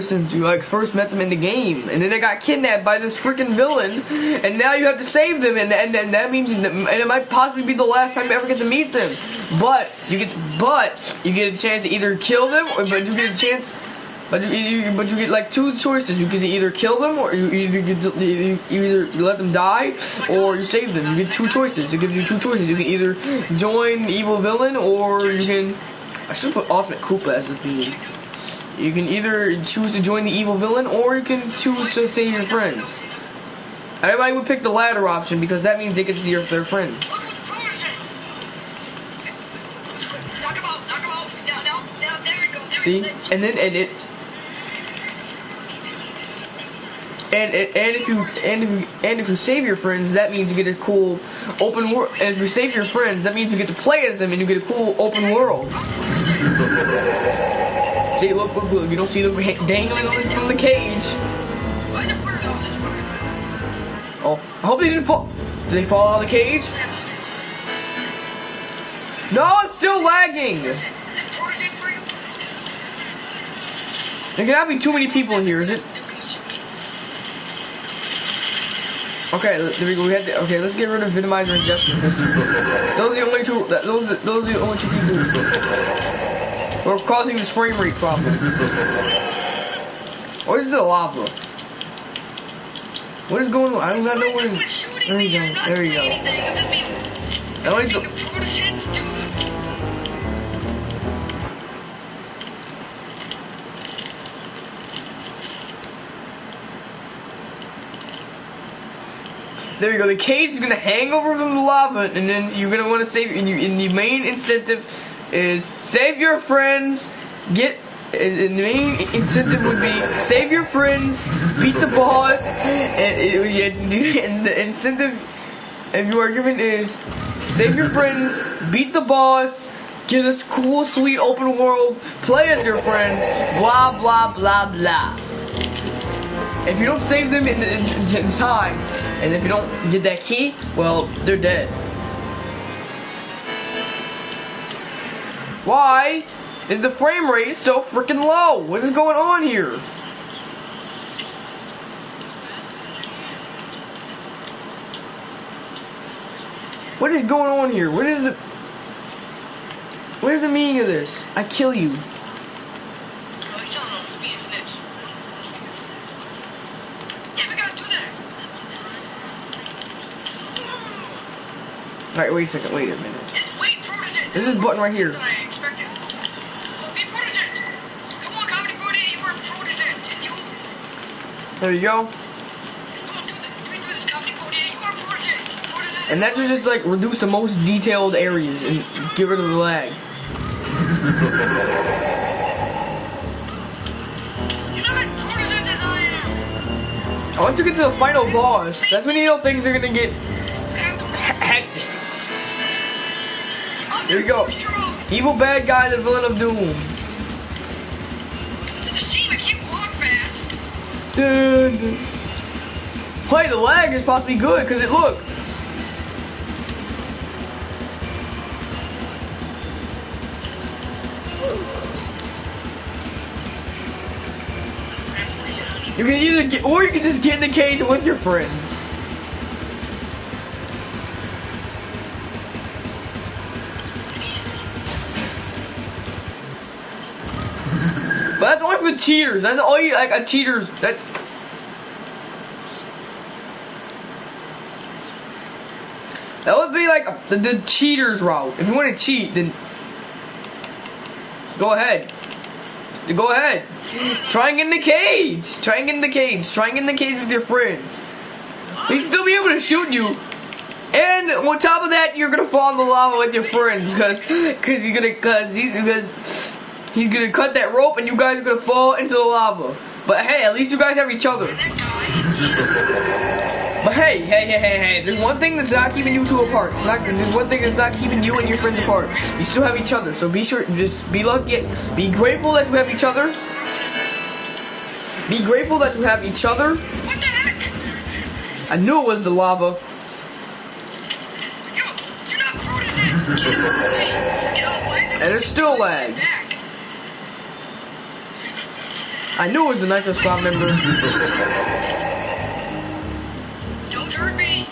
since you like first met them in the game, and then they got kidnapped by this freaking villain, and now you have to save them, and that means and it might possibly be the last time you ever get to meet them. But you get a chance to either kill them, but you get a chance. But you get like two choices. You can either kill them, or you either let them die, or you save them. You get two choices. It gives you two choices. You can either join the evil villain, or you can. I should put Ultimate Koopa as the theme. You can either choose to join the evil villain, or you can choose to save your friends. Everybody would pick the latter option because that means they get to see their friends. Knock him out. Now, there we go. See, and then if you save your friends, that means you get a cool open world. And if you save your friends, that means you get to play as them and you get a cool open world. See, look, you don't see them dangling from the cage. Oh, I hope they didn't fall. Did they fall out of the cage? No, it's still lagging. There cannot be too many people in here, is it? Okay, there we go. Okay, let's get rid of Vitamizer and Jester. Those are the only two. Those are the only two people who are causing this frame rate problem. Or is it the lava? What is going on? I do not know what is. There you go. There you go. I like the. There you go. The cage is gonna hang over from the lava, and then you're gonna want to save. And the main incentive is save your friends. And the main incentive would be save your friends, beat the boss, and the incentive, if your argument is save your friends, beat the boss, get a cool, sweet open world, play as your friends, blah blah blah blah. If you don't save them in time, and if you don't get that key, well, they're dead. Why is the frame rate so freaking low? What is going on here? What is going on here? What is the meaning of this? I kill you. Alright, wait a second, wait a minute. This is button right here. There you go. And that just like reduce the most detailed areas and get rid of the lag. Once you get to the final boss, that's when you know things are gonna get hectic. There you go. Evil bad guy, the villain of doom. Hey, the lag is supposed to be good, cause look. You can either get, or you can just get in the cage with your friends. But that's only for cheaters. That's all you like a cheaters. That would be like the cheaters route. If you want to cheat, then go ahead. Go ahead. Try and get in the cage. Try and get in the cage. Try and get in the cage with your friends. He'd still be able to shoot you. And on top of that, you're gonna fall in the lava with your friends, because he's gonna cut that rope, and you guys are gonna fall into the lava. But hey, at least you guys have each other. But hey, there's one thing that's not keeping you two apart. There's one thing that's not keeping you and your friends apart. You still have each other, so be sure, just be lucky, be grateful that you have each other. Be grateful that you have each other. What the heck? I knew it was the lava. You're not frozen. And there's still lag. I knew it was the Nitro Squad member. Don't hurt me.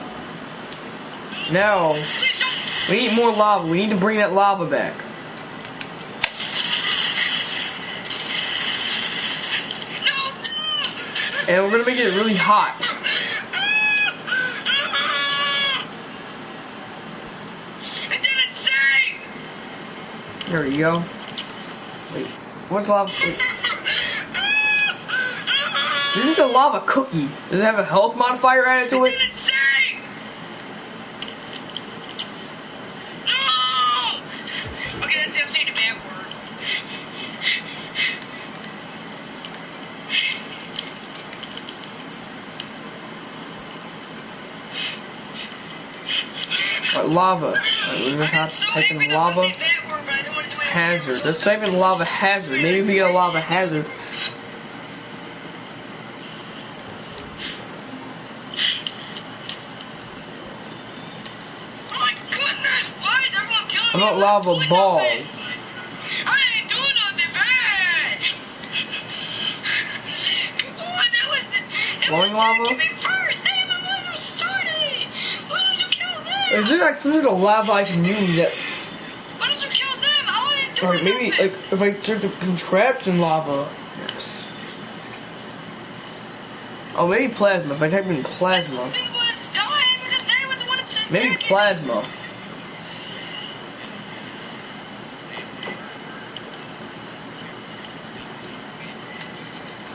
Now, Please don't. we need more lava. We need to bring that lava back. No. And we're gonna make it really hot. It didn't say. There we go. Wait, what's lava? Wait. This is a lava cookie. Does it have a health modifier added to it? It didn't say. No. Okay, that's it. I'm saying a bad word. Lava. Right, we're gonna type in lava hazard. Let's type in lava hazard. Maybe we get a lava hazard. Oh my goodness! Why is everyone killing me? How about lava ball? I ain't doing nothing bad. Oh, that was Glowing lava? me first. They were the ones who started. Why did you kill them? Is there like some sort of lava I can use that? Why did you kill them? How are they doing Or maybe nothing? like if I search up contraption lava. Yes. Oh, maybe plasma. If I type in plasma. These ones died because they were the one that said Maybe that. plasma.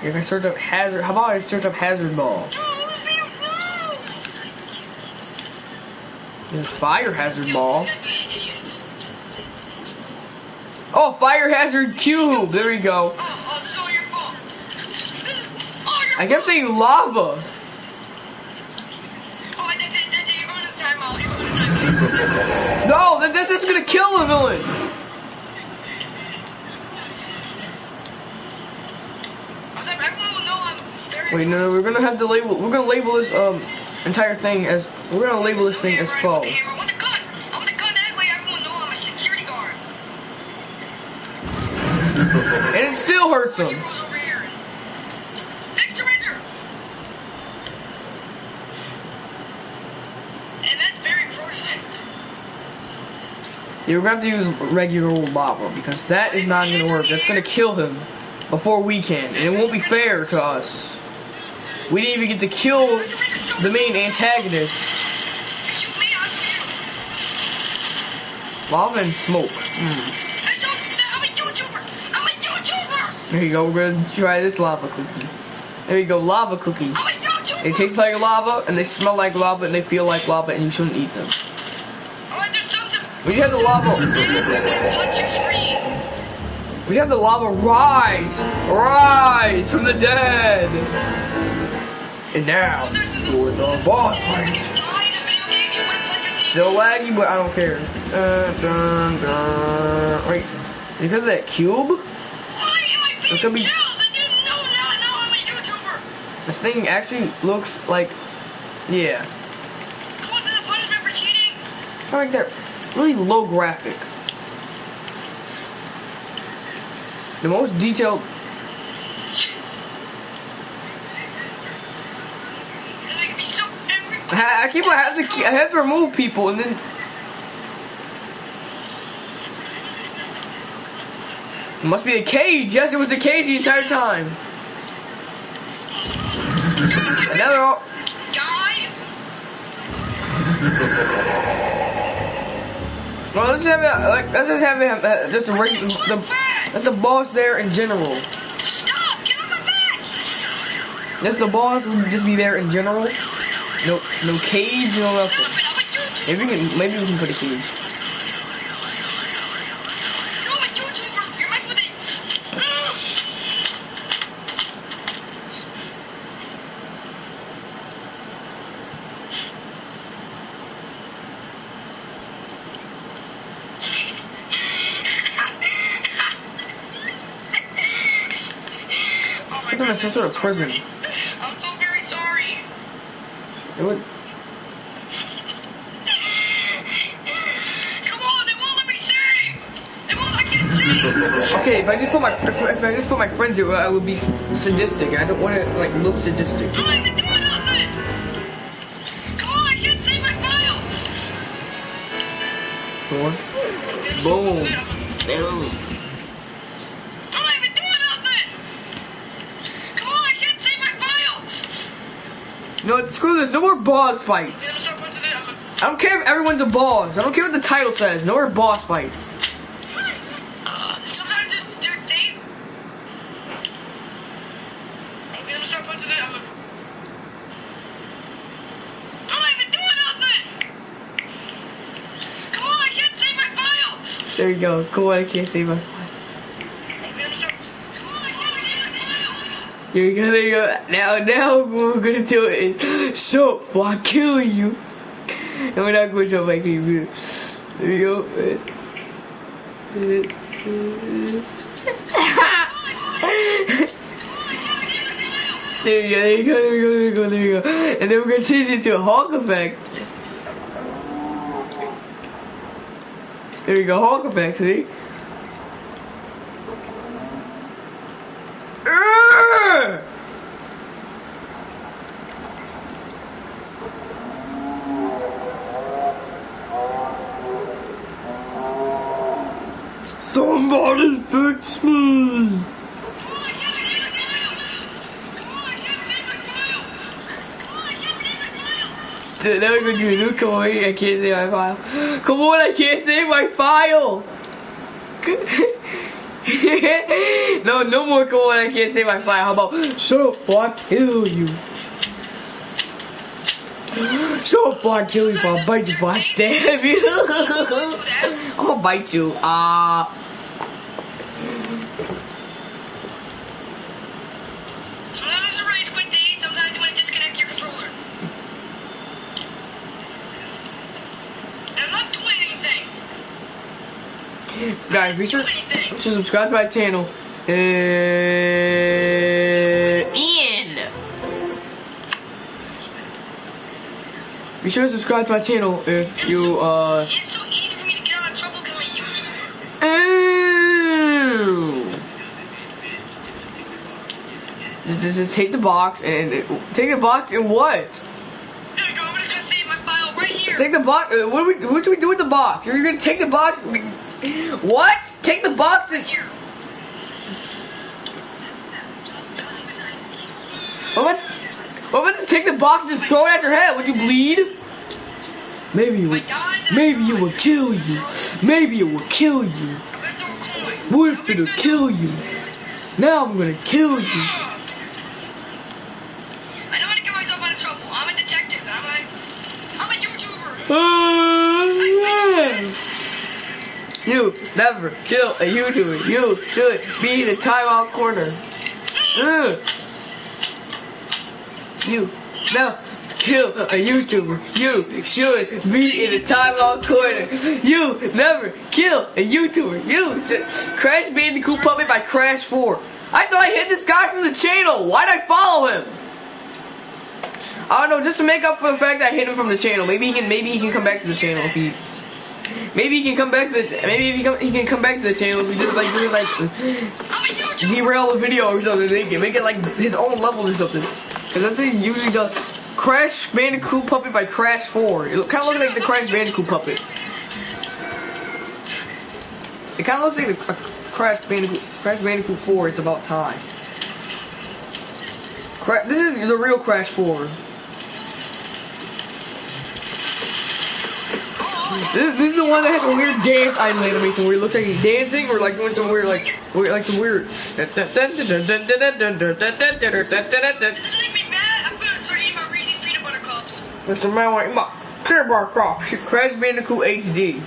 If I search up hazard, how about I search up hazard ball? No, it was me. No. There's fire hazard ball. Oh, fire hazard cube. There we go. Oh, this is all your fault. This is all your I kept saying lava. Oh, that's it. You're going to the timeout. You're going to the timeout. No, that's just gonna kill the villain. Everyone will know I'm very... Wait, no, we're gonna have to label. We're gonna label this entire thing as. We're gonna label this thing as foe. I want the gun. I want the gun. That way everyone will know I'm a security guard. And it still hurts him. Heroes over here. Next surrender. And that's very processed. You're gonna have to use regular old lava because that is not gonna work. That's gonna kill him before we can, and it won't be fair to us. We didn't even get to kill the main antagonist. Shoot me, I'll shoot you. Lava and smoke. I'm a YouTuber. I'm a YouTuber. There you go. We're gonna try this lava cookie. There you go, lava cookie. I'm a YouTuber. They taste like lava, and they smell like lava, and they feel like lava, and you shouldn't eat them. Oh, there's something. We have the lava. Punch your screen. We have the lava rise from the dead. And now, for the boss fight. Still laggy, but I don't care. Wait, because of that cube? Why am I being It's gonna be- killed? I didn't know now I'm a YouTuber. This thing actually looks like, yeah, What's the punishment for cheating? kind of like that really low graphic. The most detailed. I have to remove people and then. It must be a cage. Yes, it was a cage the entire time. And now they're all. Well, let's just have just a regular. That's the boss there in general. Stop! Get on my back! That's the boss would just be there in general. No cage, no nothing. Maybe we can put a cage. I'm in some sort of prison. I'm so very sorry. It would. Come on, they won't let me sing. I can't sing. Okay, if I just put my friends here, I would be sadistic. I don't want to like look sadistic. I'm not even doing nothing. Come on, I can't save my files. Boom. Boom. No, screw this. No more boss fights. I don't care if everyone's a boss. I don't care what the title says. No more boss fights. Sometimes there's days. I'm gonna start punching it. I'm not even doing nothing. Come on, I can't save my files. There you go. Cool. I can't save my files. There you go. Now what we're gonna do is so I'll kill you. And we're not going to show my TV. There you go. There you go. And then we're gonna change it to a Hulk effect. There you go, Hulk effect, see? Somebody fix me! Dude, now we're going to do a new coin. I can't save my file. Come on, I can't save my file! No more come on, I can't save my file. How about, so I'll kill you? So I'll kill you if I bite you, if I stab you. I'm gonna bite you. Sometimes it's a rage quit day, sometimes you want to disconnect your controller. I'm not doing anything. Guys, be sure to subscribe to my channel. Ian! Be sure to subscribe to my channel if you, It's so easy for me to get out of trouble because I'm a YouTuber. Just take the box and take the box and what? There we go. I'm just gonna save my file right here. Take the box. What should we do with the box? You're gonna take the box. What? Take the box and Here. what about to take the box and throw it at your head? Would you bleed? Maybe it would kill you. Maybe it will kill you. What if it'll kill you? Now I'm gonna kill you. I know how to get myself out of trouble. I'm a detective. I'm a YouTuber. You never kill a YouTuber. You should be in the timeout corner. You never kill a YouTuber. You should be in the timeout corner. You never kill a YouTuber. You should. Crash Bandicoot Puppet by Crash 4. I thought I hit this guy from the channel. Why'd I follow him? I don't know, just to make up for the fact that I hit him from the channel. Maybe he can come back to the channel if he. Maybe he can come back to the. Maybe if he can come back to the channel if he just like derail the video or something. Make it like his own level or something. Cause that's what he usually does. Crash Bandicoot puppet by Crash 4. It kind of looks like the Crash Bandicoot puppet. It kind of looks like the Crash Bandicoot 4. It's about time. This is the real Crash 4. This is the one that has a weird dance animation where it looks like he's dancing or like doing some weird some weird. This make me mad. I'm gonna start eating my Reese's peanut butter cups. There's some man like my peanut butter cups. Crash Bandicoot HD.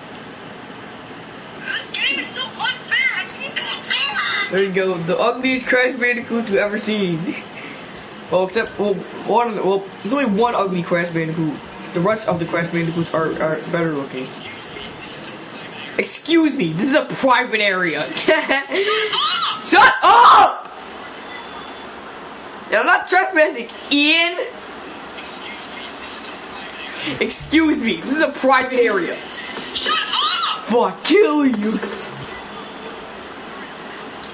This game is so unfair. I can't control it. There you go, the ugliest Crash Bandicoots you've ever seen. Well, except there's only one ugly Crash Bandicoot. The rest of the Crash Bandicoots are better looking. Excuse me, this is a private area. Shut up! I'm not trespassing, Ian. Excuse me, this is a private area. Shut up! Fuck, kill you.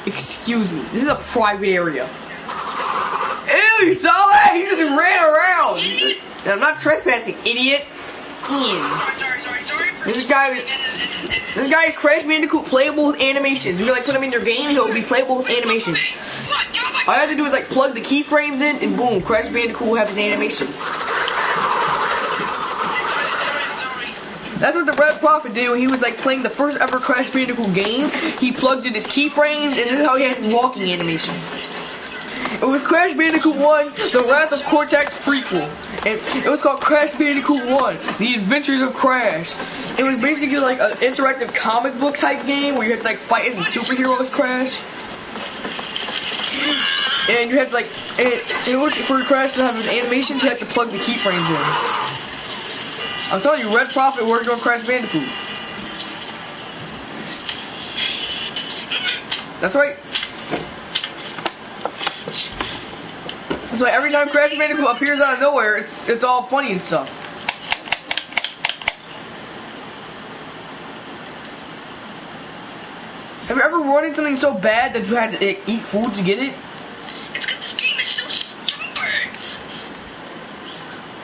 Excuse me, this is a private area. Ew, you saw that? He just ran around. I'm not trespassing, idiot. Ian. Sorry. This guy is Crash Bandicoot playable with animations. You like put him in your game, he'll be playable with animations. All I have to do is like plug the keyframes in, and boom, Crash Bandicoot will have his animation. That's what the Red Prophet did when he was like playing the first ever Crash Bandicoot game. He plugged in his keyframes, and this is how he has his walking animations. It was Crash Bandicoot 1, The Wrath of Cortex prequel. And it was called Crash Bandicoot 1, The Adventures of Crash. It was basically like an interactive comic book type game where you had to like fight as a superhero as Crash. And you had to like, in order for Crash to have his animations, you had to plug the keyframes in. I'm telling you, Red Prophet worked on Crash Bandicoot. That's right. So every time Crash Bandicoot appears out of nowhere, it's all funny and stuff. Have you ever wanted something so bad that you had to eat food to get it? It's because this game is so stupid.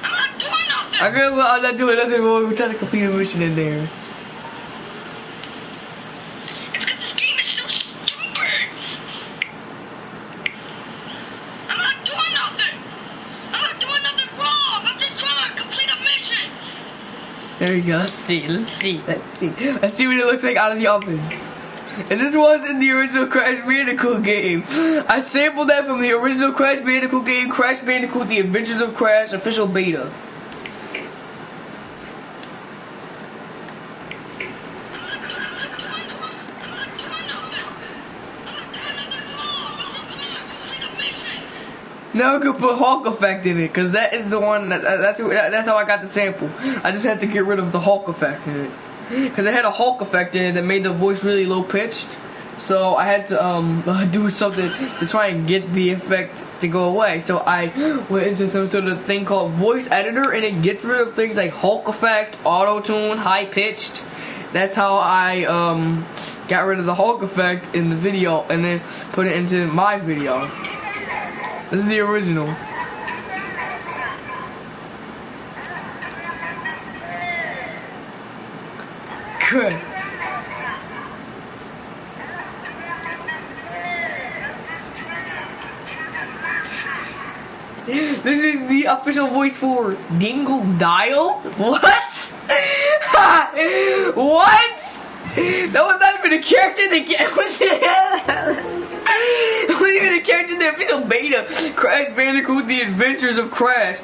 I'm not doing nothing. I'm not doing nothing. We're trying to complete a mission in there. It's because this game is so stupid. I'm not doing nothing. I'm not doing nothing wrong. I'm just trying to complete a mission. There you go. Let's see what it looks like out of the oven. And this was in the original Crash Bandicoot game. I sampled that from the original Crash Bandicoot game, Crash Bandicoot The Adventures of Crash official beta. Now we can put Hulk effect in it, cause that is the one that's how I got the sample. I just had to get rid of the Hulk effect in it, cause it had a Hulk effect in it that made the voice really low pitched. So I had to do something to try and get the effect to go away. So I went into some sort of thing called voice editor, and it gets rid of things like Hulk effect, auto tune, high pitched. That's how I got rid of the Hulk effect in the video, and then put it into my video. This is the original. Good. This is the official voice for Dingle Dial? What? What? That was not even a character in the game. What the hell? That wasn't even a character in the official beta. Crash Bandicoot The Adventures of Crash.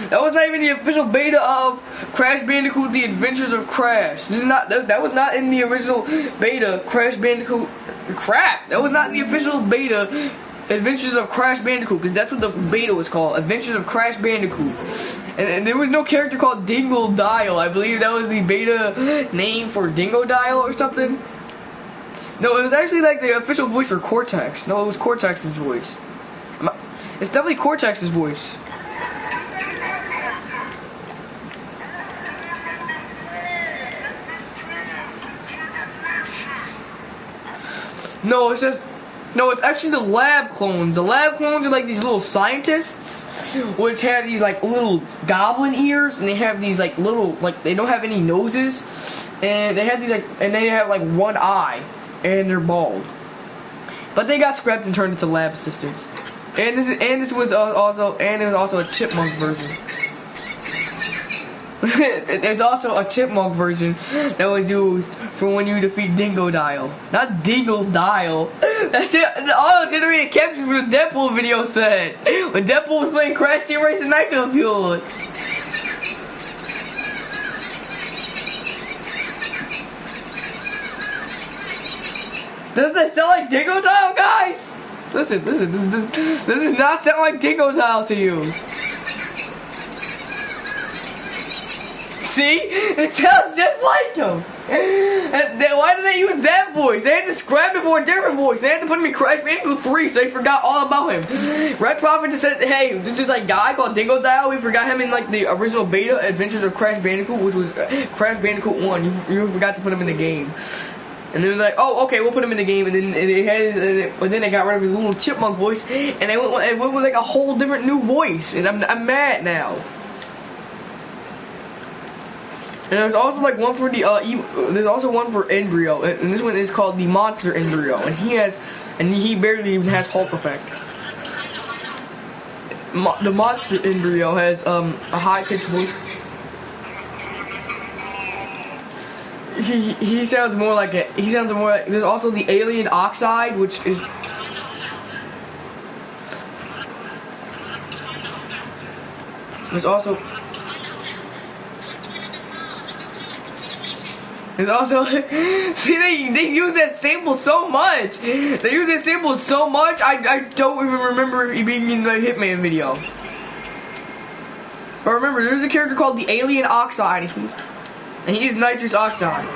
That was not even the official beta of Crash Bandicoot The Adventures of Crash. This is not, that was not in the original beta, Crash Bandicoot. Crap! That was not in the official beta, Adventures of Crash Bandicoot, because that's what the beta was called, Adventures of Crash Bandicoot. And there was no character called Dingle Dial. I believe that was the beta name for Dingo Dial or something. No, it was actually like the official voice for Cortex. No, it was Cortex's voice. It's definitely Cortex's voice. No, it's actually the lab clones. The lab clones are like these little scientists which have these like little goblin ears, and they have these like little they don't have any noses, and they have these and they have like one eye, and they're bald. But they got scrapped and turned into lab assistants. And this was also a chipmunk version. There's also a chipmunk version that was used for when you defeat Dingodile. Not Dingodile. That's it. The auto-generated caption for the Deadpool video said. When Deadpool was playing Crash Team Racing Nitro Fuel. Does that sound like Dingodile, guys? Listen, this does not sound like Dingodile to you. See? It sounds just like him. Why did they use that voice? They had to scrap it for a different voice. They had to put him in Crash Bandicoot 3, so they forgot all about him. Red Prophet just said, hey, this is like guy called Dingodile. We forgot him in like the original beta Adventures of Crash Bandicoot, which was Crash Bandicoot 1. You forgot to put him in the game. And they were like, oh, okay, we'll put him in the game. And then they got rid of his little chipmunk voice, and they went with like a whole different new voice. And I'm mad now. And there's also like one for the there's also one for Embryo, and this one is called the Monster Embryo, and he barely even has Hulk effect. The Monster Embryo has a high pitched voice. He sounds more like there's also the Alien Oxide, which is there's also see they use that sample so much. They use that sample so much. I don't even remember it being in the Hitman video. But remember, there's a character called the Alien Oxide, and he's nitrous oxide.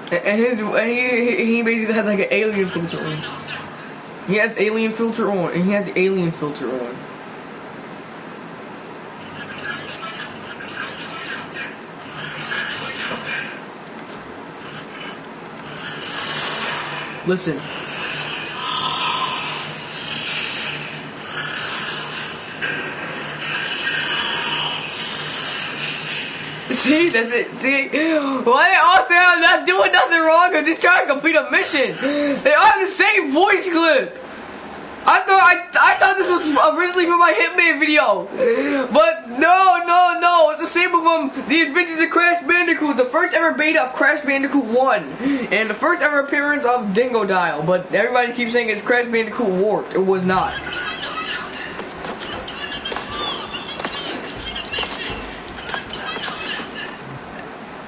And he basically has like an alien filter on. He has alien filter on, and he has the alien filter on. Listen. See, that's it. See, why they all say I'm not doing nothing wrong? I'm just trying to complete a mission. They all have the same voice clip. I thought this was originally for my Hitman video, but no, it's the same with the Adventures of Crash Bandicoot, the first ever beta of Crash Bandicoot 1, and the first ever appearance of Dingodile. But everybody keeps saying it's Crash Bandicoot Warped. It was not.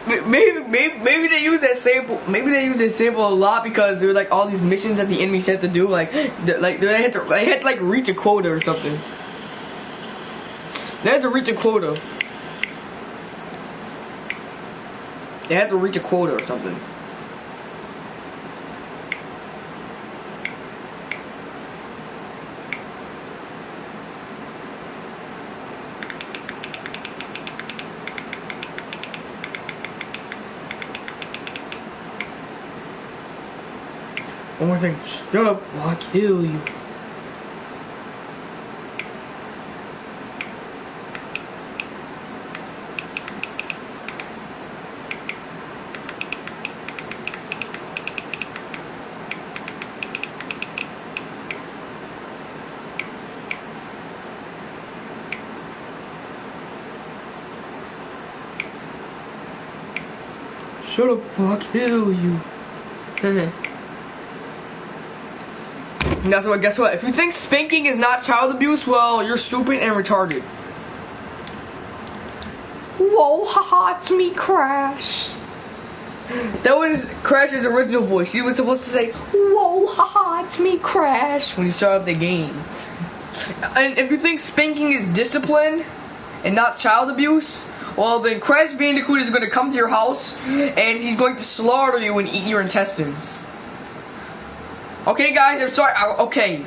Maybe they use that sample. Maybe they use that sample a lot because there were like all these missions that the enemies had to do. Like they had to like reach a quota or something. They had to reach a quota. They had to reach a quota or something. One more thing. Shut up, or I'll kill you. Shut up, or I'll kill you. Guess what? If you think spanking is not child abuse, well, you're stupid and retarded. Whoa, haha, it's me, Crash. That was Crash's original voice. He was supposed to say, whoa, haha, it's me, Crash, when you start up the game. And if you think spanking is discipline and not child abuse, well, then Crash Bandicoot is going to come to your house and he's going to slaughter you and eat your intestines. Okay, guys, I'm sorry. Okay.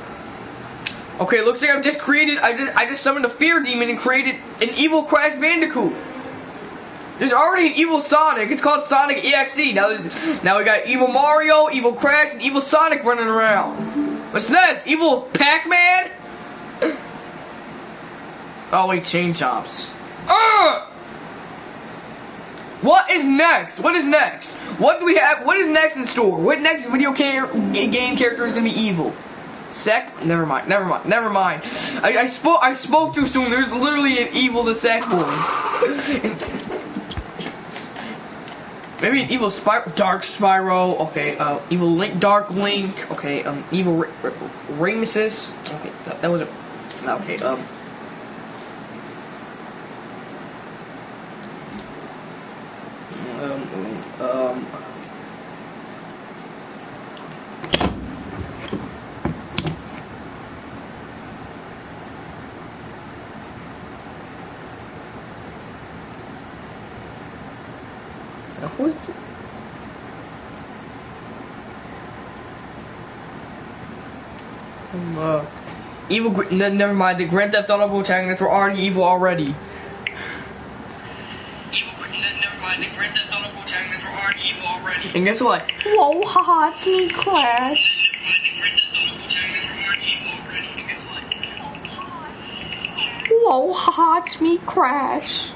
Okay, looks like I've just created. I just summoned a fear demon and created an evil Crash Bandicoot. There's already an evil Sonic. It's called Sonic EXE. Now we got evil Mario, evil Crash, and evil Sonic running around. What's next? Evil Pac-Man? Oh wait, Chain Chomps. What is next? What is next? What do we have? What is next in store? What next video game character is gonna be evil? Never mind. I spoke too soon. There's literally an evil to Sackboy. Maybe an evil Dark Spyro. Okay, evil Link, Dark Link. Okay, evil Ramesis. Okay, that was a. Okay, who's evil? Never mind. The Grand Theft Auto protagonists were already evil already. And guess what? Whoa, haha, it's me, Crash. Whoa, haha, it's me, Crash.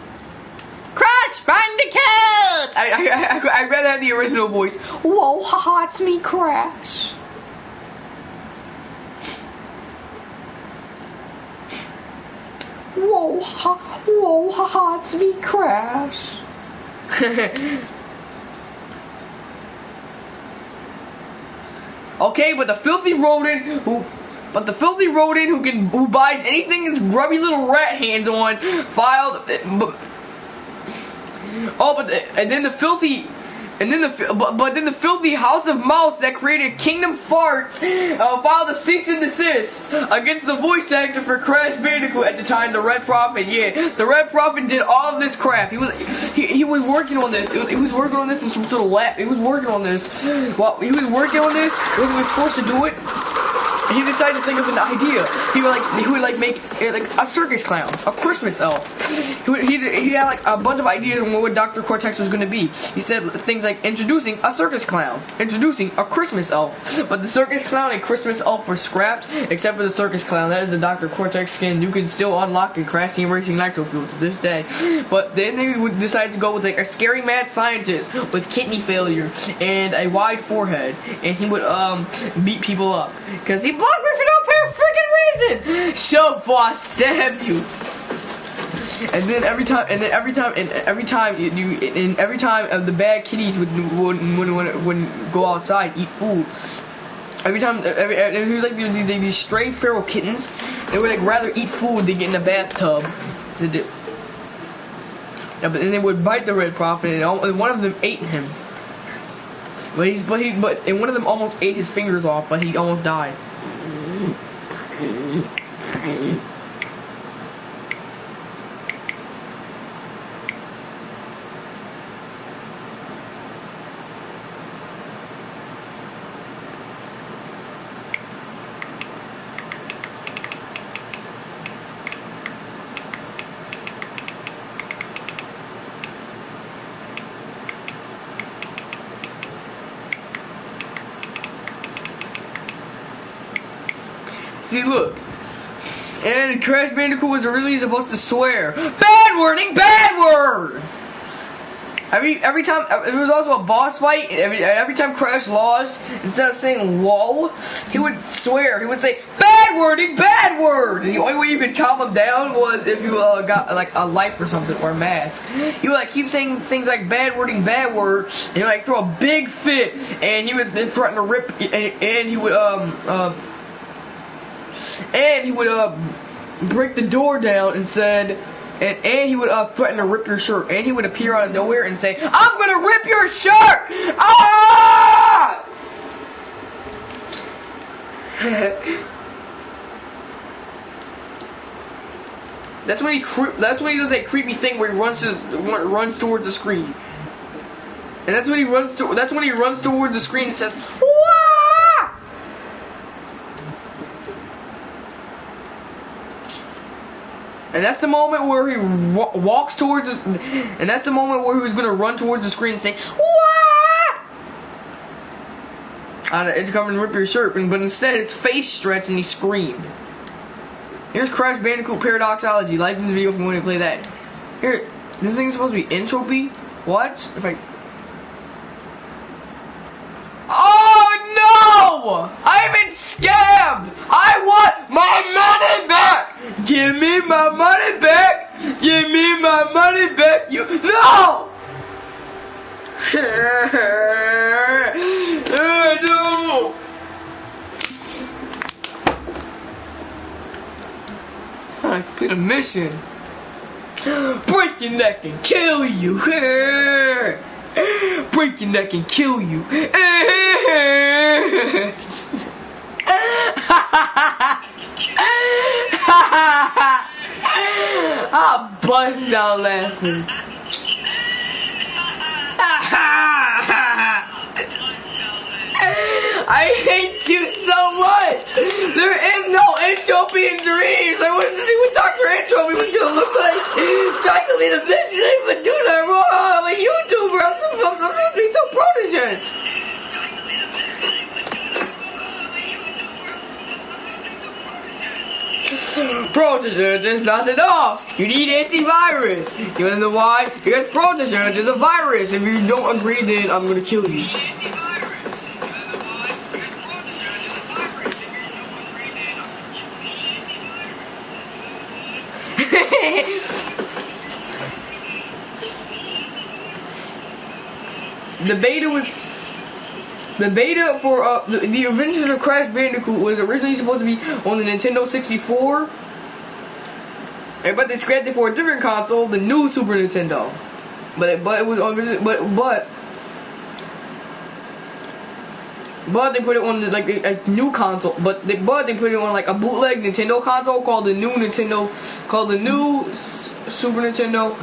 Crash Bandicoot! I'd rather have the original voice. Whoa, haha, it's me, Crash. Whoa, haha, it's me, Crash. Okay, but the filthy rodent who buys anything his grubby little rat hands on filed. Then the filthy House of Mouse that created Kingdom Farts filed a cease and desist against the voice actor for Crash Bandicoot at the time, the Red Prophet. Yeah, the Red Prophet did all of this crap. He was working on this. He was working on this in some sort of lab. He was working on this. Well, he was working on this when he was forced to do it. He decided to think of an idea. He would make like a circus clown, a Christmas elf. He had like a bunch of ideas on what Dr. Cortex was going to be. He said things like introducing a circus clown, introducing a Christmas elf. But the circus clown and Christmas elf were scrapped, except for the circus clown. That is the Dr. Cortex skin you can still unlock in Crash Team Racing Nitro Fuel to this day. But then they would decide to go with like a scary mad scientist with kidney failure and a wide forehead, and he would beat people up because he blocked me for no freaking reason. So boss stabbed you. And then every time the bad kitties would go outside, eat food. Every time, it was like these stray feral kittens. They would like rather eat food than get in the bathtub. Yeah, but then they would bite the Red Prophet, and one of them ate him. And one of them almost ate his fingers off, but he almost died. See, look. And Crash Bandicoot was originally supposed to swear. Bad warning, bad word! Every time, it was also a boss fight. Every time Crash lost, instead of saying whoa, he would swear. He would say, bad wording, bad word! And the only way you could calm him down was if you got like a life or something, or a mask. He would like keep saying things like bad wording, bad word, and he would like throw a big fit, and he would then threaten to rip, and he would break the door down and said, and he would threaten to rip your shirt, and he would appear out of nowhere and say, I'm gonna rip your shirt! Ah! That's when he does that creepy thing where he runs towards the screen, and that's when he runs towards the screen and says, Wah! And that's the moment where he walks towards us, and that's the moment where he was gonna run towards the screen and say, "Wah!" It's coming to rip your shirt, but instead his face stretched and he screamed. Here's Crash Bandicoot Paradoxology. Like this video if you want to play that. Here, this thing's supposed to be entropy. What? If I... Oh no! I've been scammed! I want my money back! Give me my money back! Give me my money back! You no! No! I complete a mission. Break your neck and kill you. Break your neck and kill you. I bust out laughing. I hate you so much. There is no entropy in dreams. I wanted to see what Dr. Entropy was gonna look like. Trying to lead a mission, but do that wrong. I'm a YouTuber. I'm supposed to be so protégé. Protégé is not enough. You need antivirus. You wanna know why? Because protégé is a virus. If you don't agree, then I'm gonna kill you. The beta for the Adventures of Crash Bandicoot was originally supposed to be on the Nintendo 64, but they scrapped it for a different console, the new Super Nintendo. But it was on but they put it on like a new console. But they put it on like a bootleg Nintendo console called the new Super Nintendo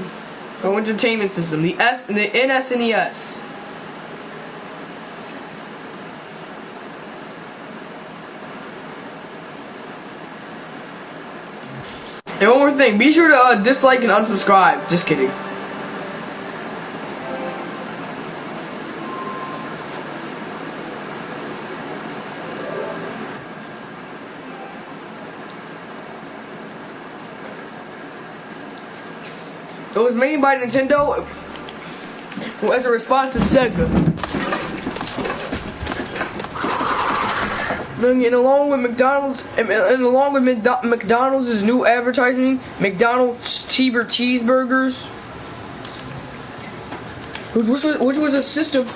Entertainment System, the NSNES. And one more thing, be sure to dislike and unsubscribe. Just kidding. It was made by Nintendo as a response to Sega. And along with McDonald's new advertising, McDonald's cheeseburgers, which was a system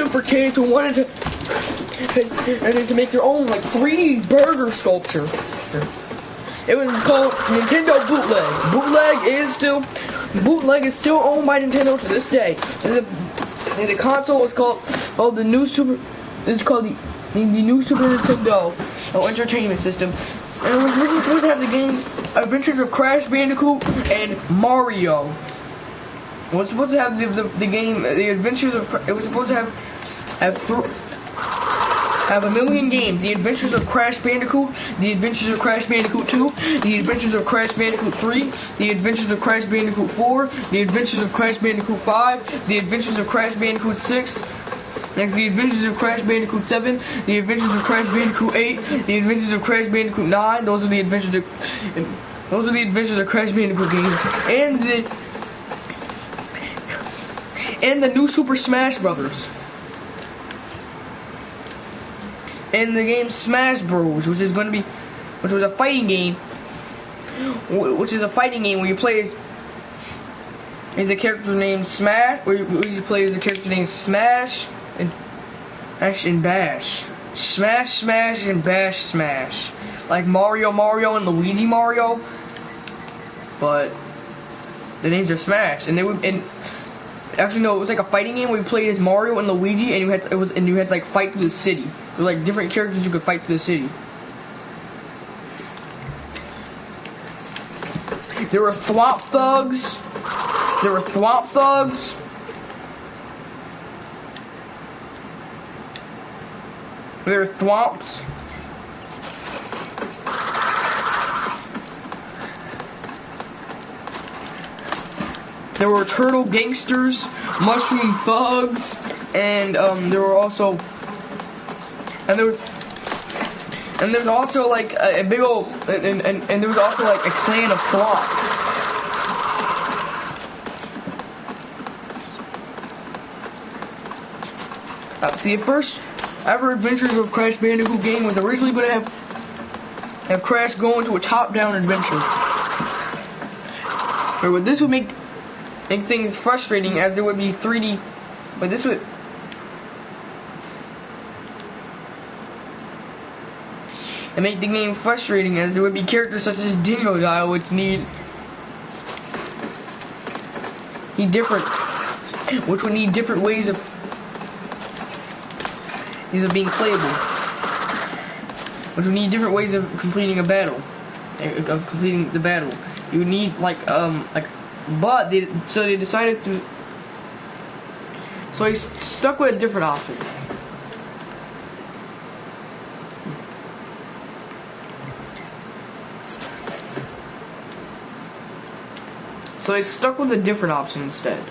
for kids who wanted to make their own like 3D burger sculpture. It was called Nintendo Bootleg. Bootleg is still owned by Nintendo to this day. And the console is called the new Super. It's called the new Super Nintendo Entertainment System. And it was originally supposed to have the games Adventures of Crash Bandicoot and Mario. It was supposed to have the game the Adventures of. It was supposed to have a million games. The Adventures of Crash Bandicoot, The Adventures of Crash Bandicoot 2, The Adventures of Crash Bandicoot 3, The Adventures of Crash Bandicoot 4, The Adventures of Crash Bandicoot 5, The Adventures of Crash Bandicoot 6, next The Adventures of Crash Bandicoot 7, The Adventures of Crash Bandicoot 8, The Adventures of Crash Bandicoot 9, those are the Adventures of Crash Bandicoot games, and the new Super Smash Brothers. And the game Smash Bros, which was a fighting game, where you play as a character named Smash, where you play as a character named Smash and Bash, Smash and Bash Smash, like Mario and Luigi Mario, but the names are Smash, and actually no, it was like a fighting game where you played as Mario and Luigi, and you had to like fight through the city. There were like different characters you could fight through the city. There were Thwomp Thugs. There were Thwomps. there were turtle gangsters, mushroom thugs, and there were also, and there's also like a big old, and there was also like a clan of sloths. See, the first ever Adventures of Crash Bandicoot game was originally going to have Crash go into a top-down adventure. But this would make things frustrating, as there would be 3D. But this would. And make the game frustrating, as there would be characters such as Dingodile, which would need different ways of being playable, which would need different ways of completing a battle, You would need so they decided to. So he stuck with a different option. So they stuck with a different option instead.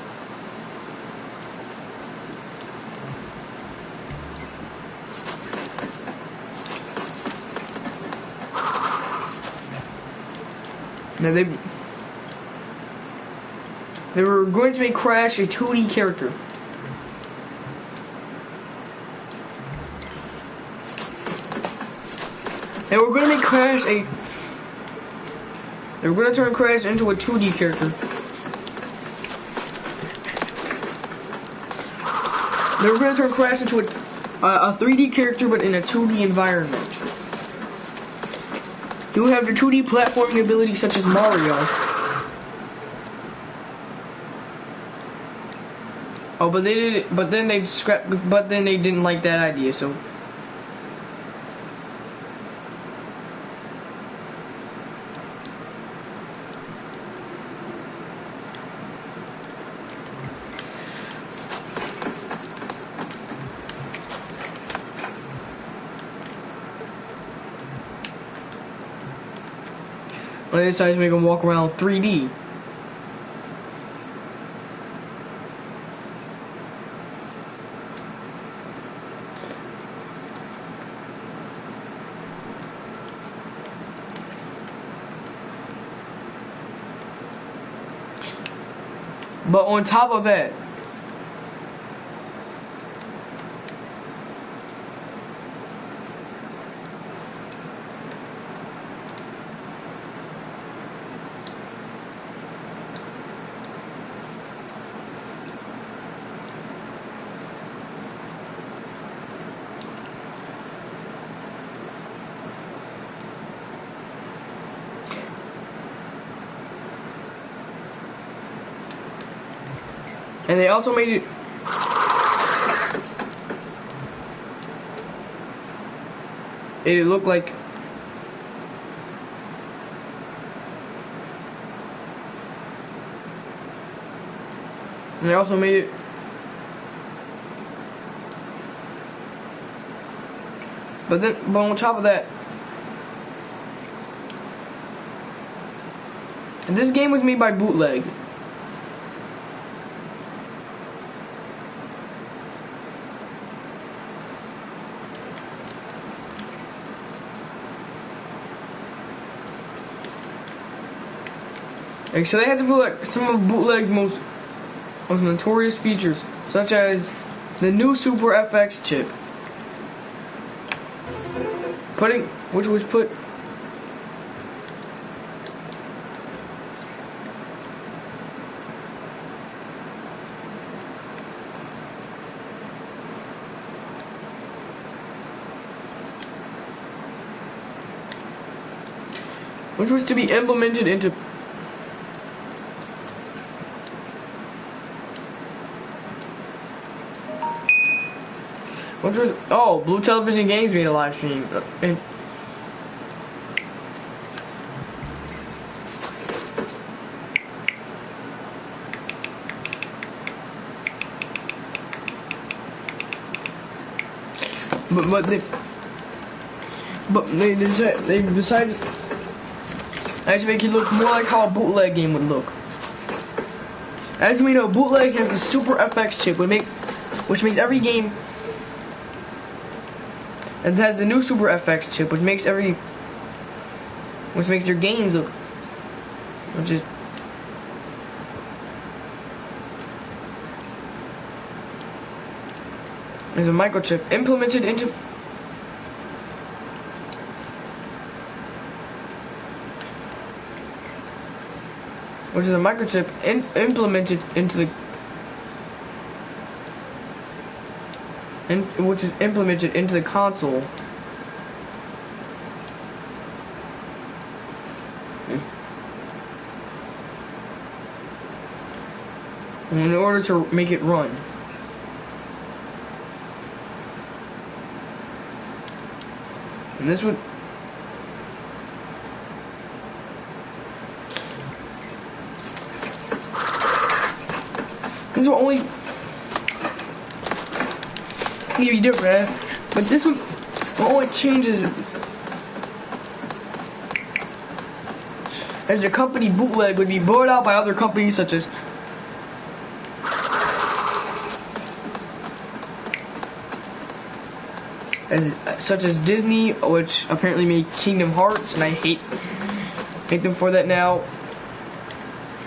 Now they were going to make Crash a 2D character. They were going to make Crash a. They were going to turn Crash into a 2D character. They were going to turn Crash into a 3D character, but in a 2D environment. He would have the 2D platforming ability such as Mario. Oh, but they did it. But then they didn't like that idea. So. They decided to make him walk around 3D. But on top of that, and they also made it. It looked like. And they also made it. But on top of that, and this game was made by Bootleg. So they had to put like some of Bootleg's most notorious features, such as the new Super FX chip, which was put which was to be implemented into Blue Television Games made a live stream. They decided to make it look more like how a bootleg game would look. As we know, bootleg has the Super FX chip, which makes every game. And it has the new Super FX chip, which makes your games look, which is. There's a microchip implemented into. Which is a microchip implemented into the. Which is implemented into the console. In order to make it run. And this would. This will only be different, but this one only changes as the company bootleg would be bought out by other companies such as Disney, which apparently made Kingdom Hearts, and I hate them for that now.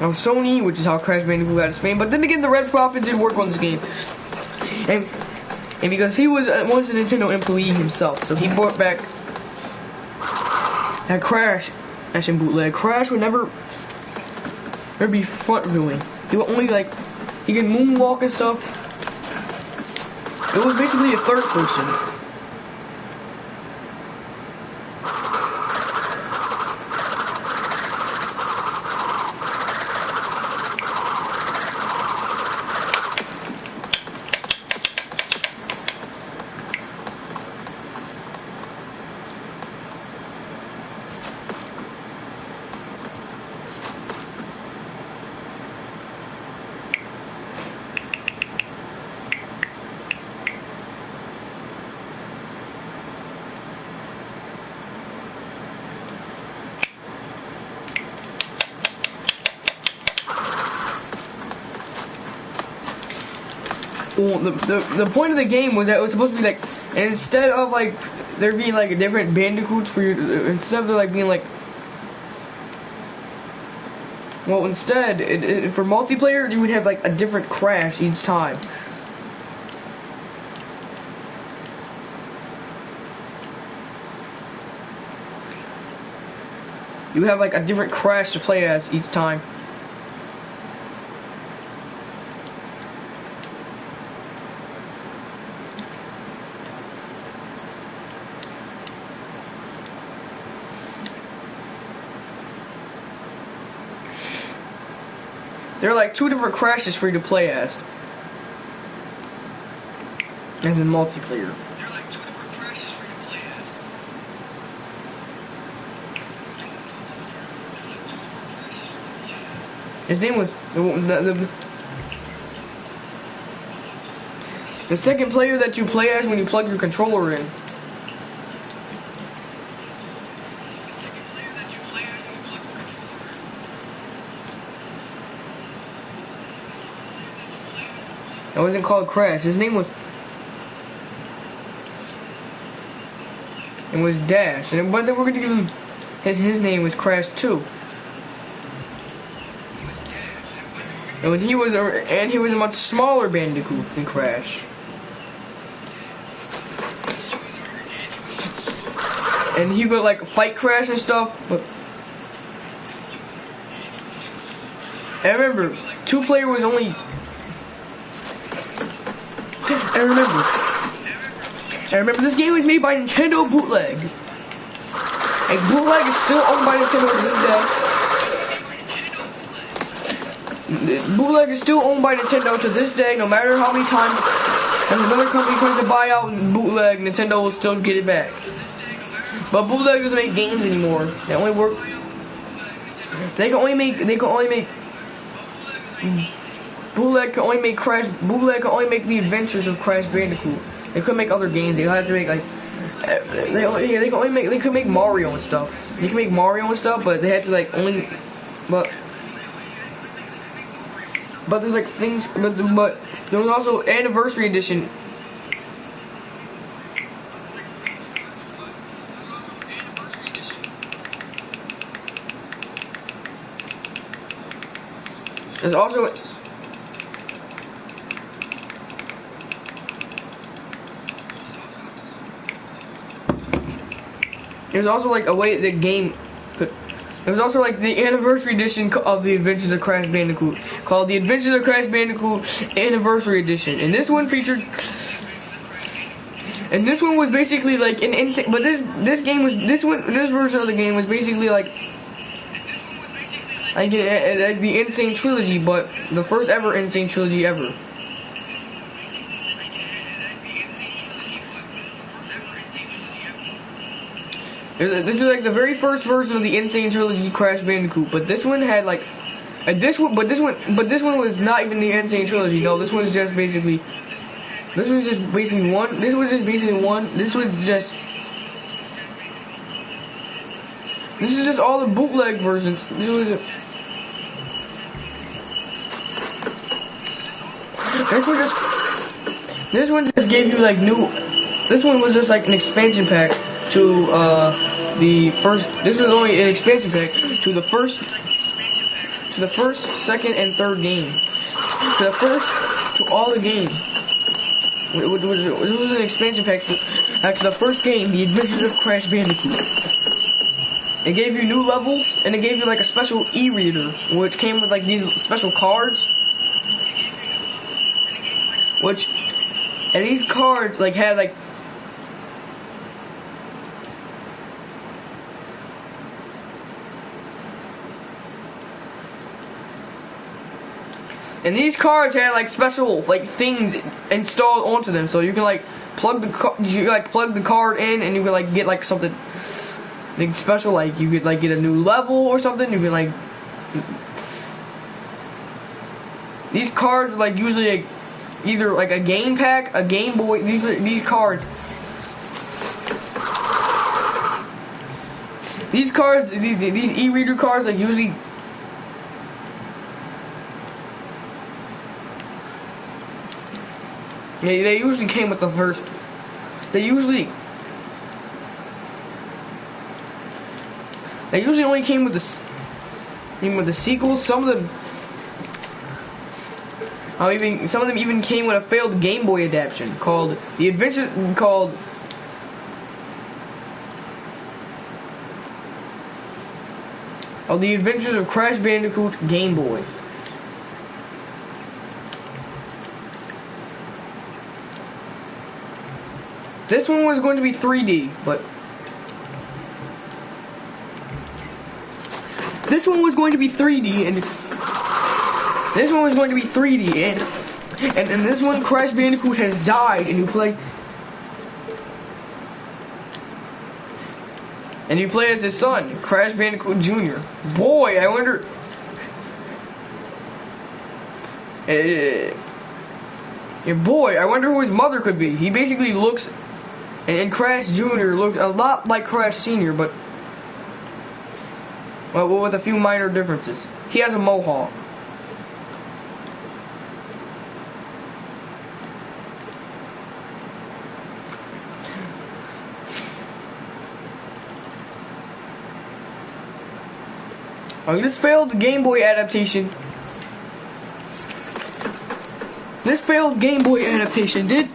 Sony, which is how Crash Bandicoot got its fame. But then again, the Red Prophet did work on this game, and because he was once a Nintendo employee himself, so he brought back that Crash in bootleg. Crash would never be front viewing. He would only he could moonwalk and stuff. It was basically a third person. Well, the point of the game was that it was supposed to be instead of there being different bandicoots for you, instead of there being well, instead for multiplayer you would have a different Crash each time. You have a different Crash to play as each time. There are two different Crashes for you to play as in multiplayer. His name was the second player that you play as when you plug your controller in. It wasn't called Crash. His name was. It was Dash, but then we're gonna give him. His name was Crash 2. And he was a much smaller Bandicoot than Crash. And he would fight Crash and stuff. But I remember 2-player was only. I remember this game was made by Nintendo Bootleg. And Bootleg is still owned by Nintendo to this day. Bootleg is still owned by Nintendo to this day, no matter how many times another company tries to buy out Bootleg, Nintendo will still get it back. But Bootleg doesn't make games anymore. They only work. They can only make. Bootleg can only make the adventures of Crash Bandicoot. They couldn't make other games. They have to make they could make Mario and stuff. They can make Mario and stuff, but they had to only. But but there's like things, but there was also Anniversary Edition. There's also like a way the game could. There was also like the Anniversary Edition of the Adventures of Crash Bandicoot, called the Adventures of Crash Bandicoot Anniversary Edition, and this one featured. And this one was basically like an insane. But this version of the game was basically like the Insane Trilogy, but the first ever Insane Trilogy ever. This is like the very first version of the Insane Trilogy Crash Bandicoot, but this one had like, this one was not even the Insane Trilogy. No, this was just basically one. This was just all the bootleg versions. This one just gave you like new. This one was just like an expansion pack to the first. This was only an expansion pack to the first, second, and third games. To all the games. It was an expansion pack to the first game, The Adventures of Crash Bandicoot. It gave you new levels, and it gave you like a special e-reader, which came with like these special cards. And these cards like had like. And these cards had like special like things installed onto them, so you can like plug the card in, and you can like get like something like special, like you could like get a new level or something. You can like these cards like usually like, either like a game pack, a Game Boy. These cards. These e-reader cards like usually. Yeah, they usually came with the first. They usually only came with the sequels. Some of them even came with a failed Game Boy adaptation called The Adventures of Crash Bandicoot Game Boy. This one was going to be 3D, but this one was going to be 3D, and this one Crash Bandicoot has died, and you play as his son, Crash Bandicoot Jr. Boy, I wonder. Boy, I wonder who his mother could be. He basically looks. And Crash Jr. looks a lot like Crash Sr., but well, with a few minor differences. He has a mohawk. This failed Game Boy adaptation. Did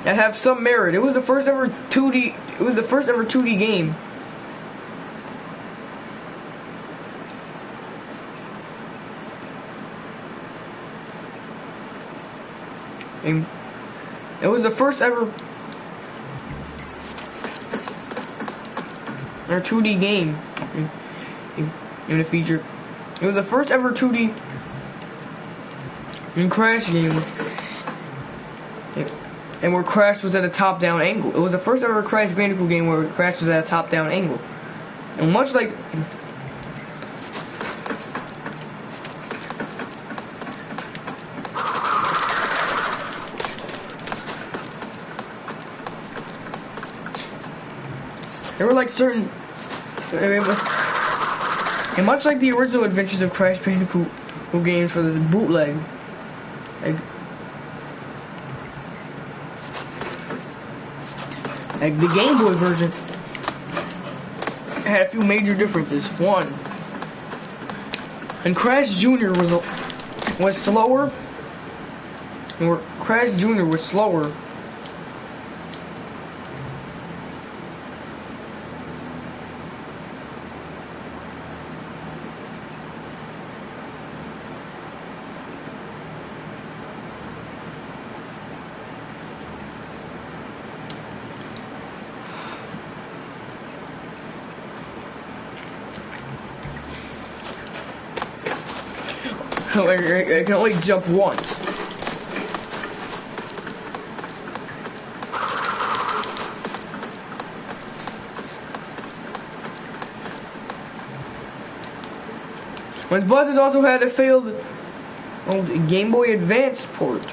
and have some merit. It was the first ever 2D. It was the first ever 2D game. And it was the first ever 2D game in the feature. It was the first ever 2D Crash game. And where Crash was at a top-down angle. It was the first ever Crash Bandicoot game where Crash was at a top-down angle. And much like... There were like certain... And much like the original Adventures of Crash Bandicoot games for this bootleg, like the Game Boy version had a few major differences. One, and Crash Jr. was slower, or Crash Jr. was slower. I can only jump once. When Buzz has also had a failed Game Boy Advance port.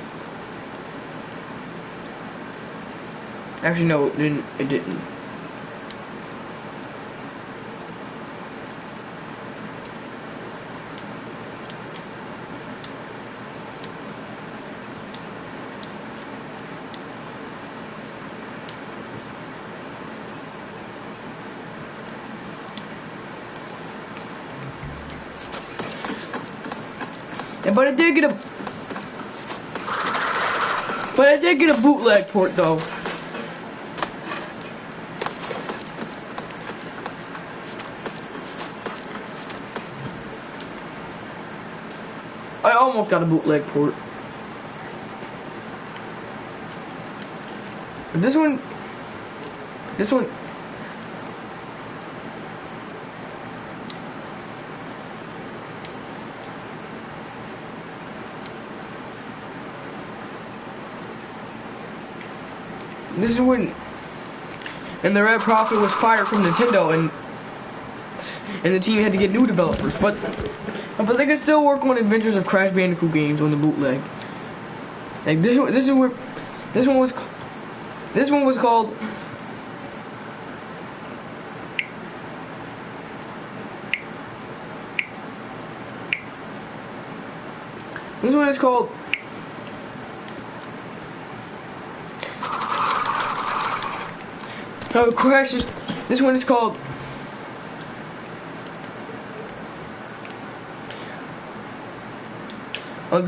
Actually, no, it didn't. But I did get a bootleg port though. I almost got a bootleg port. But this one This is when, and the Red Prophet was fired from Nintendo, and the team had to get new developers. But they could still work on Adventures of Crash Bandicoot games on the bootleg. Like this one was called. This one is called. No, Crash is. This one is called.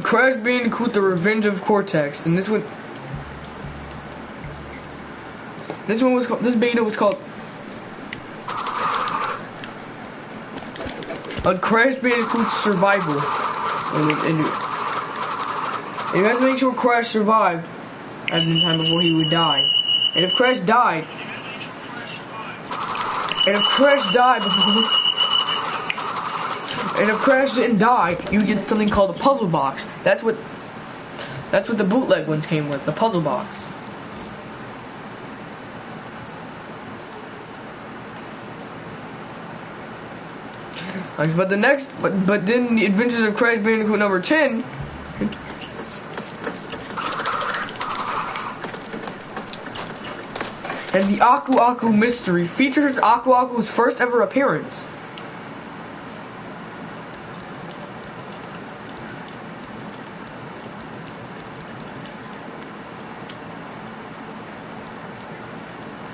Crash Bandicoot: The Revenge of Cortex, and this one was called. This beta was called. Crash Bandicoot Survival, and you have to make sure Crash survived at the time before he would die, and if Crash died. And if Crash died before, and if Crash didn't die, you get something called a puzzle box. That's what the bootleg ones came with, the puzzle box. But then the Adventures of Crash Bandicoot number 10. And the Aku Aku Mystery features Aku Aku's first ever appearance.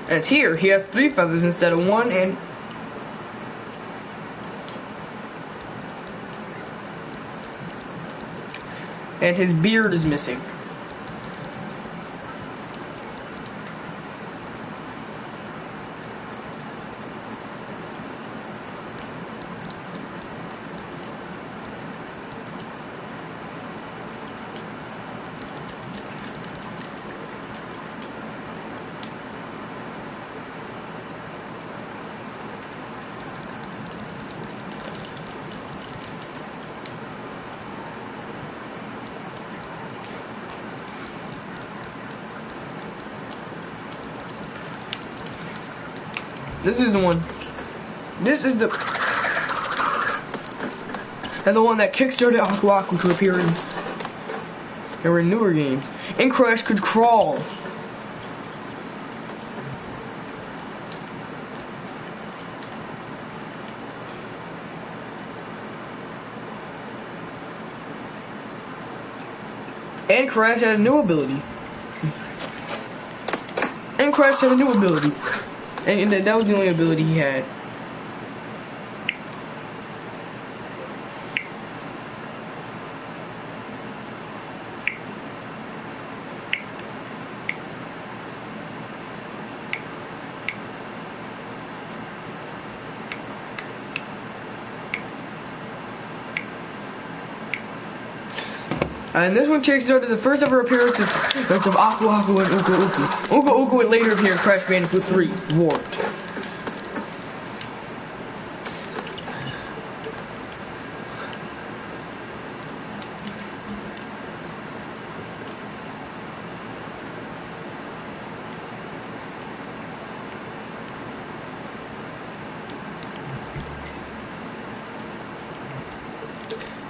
And it's here. He has 3 feathers instead of 1, and his beard is missing. This is the one. This is the one that kickstarted Aku Aku to appear in newer games. And Crash could crawl. And Crash had a new ability. And Crash had a new ability. And that was the only ability he had. And this one takes us to the first ever appearance of Aku Aku and Uku Uku. Uku Uku would later appear in Crash Bandicoot 3, Warped.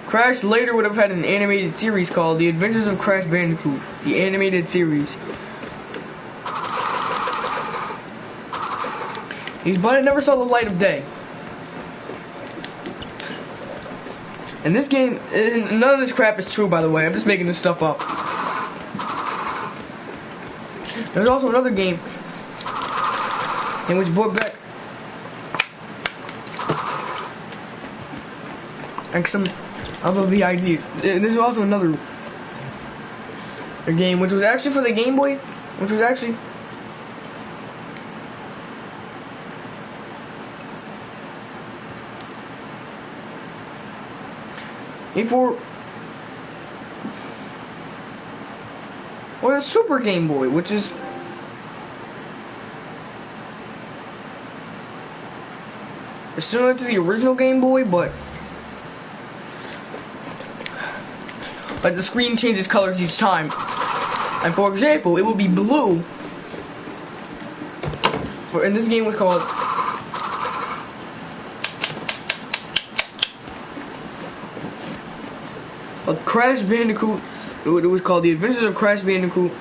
Crash later would have had an animated series called The Adventures of Crash Bandicoot, the animated series. But it never saw the light of day. And this game, none of this crap is true, by the way. I'm just making this stuff up. There's also another game in which brought back like some of the ideas. There's also another game which was actually for the Game Boy, which was actually or the Super Game Boy, which is similar to the original Game Boy, but the screen changes colors each time. And for example, it will be blue. And this game was called Crash Bandicoot. It was called The Adventures of Crash Bandicoot.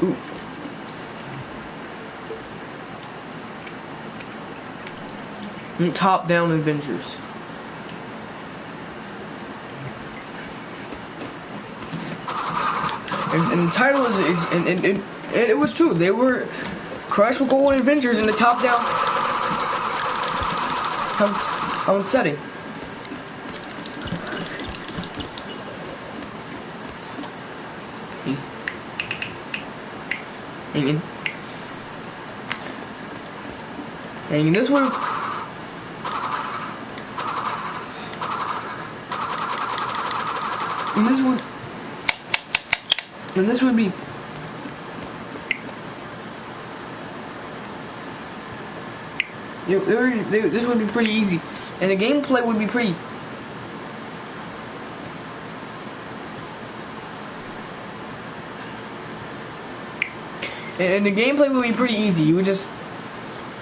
Ooh. Top-down adventures. And the title is, and it was true. They were Crash would go on adventures in the top-down setting. And this would. And this would be this would be pretty easy, and the gameplay would be pretty. And the gameplay would be pretty easy. It would just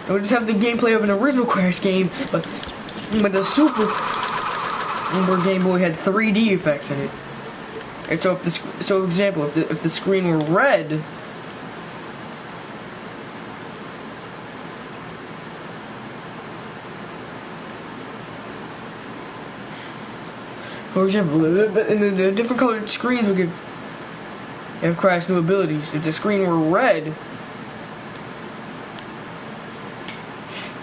have the gameplay of an original Crash game, but the Super Game Boy had 3D effects in it. And so, for example, if the screen were red, for example, and the different colored screens would give Crash new abilities. If the screen were red,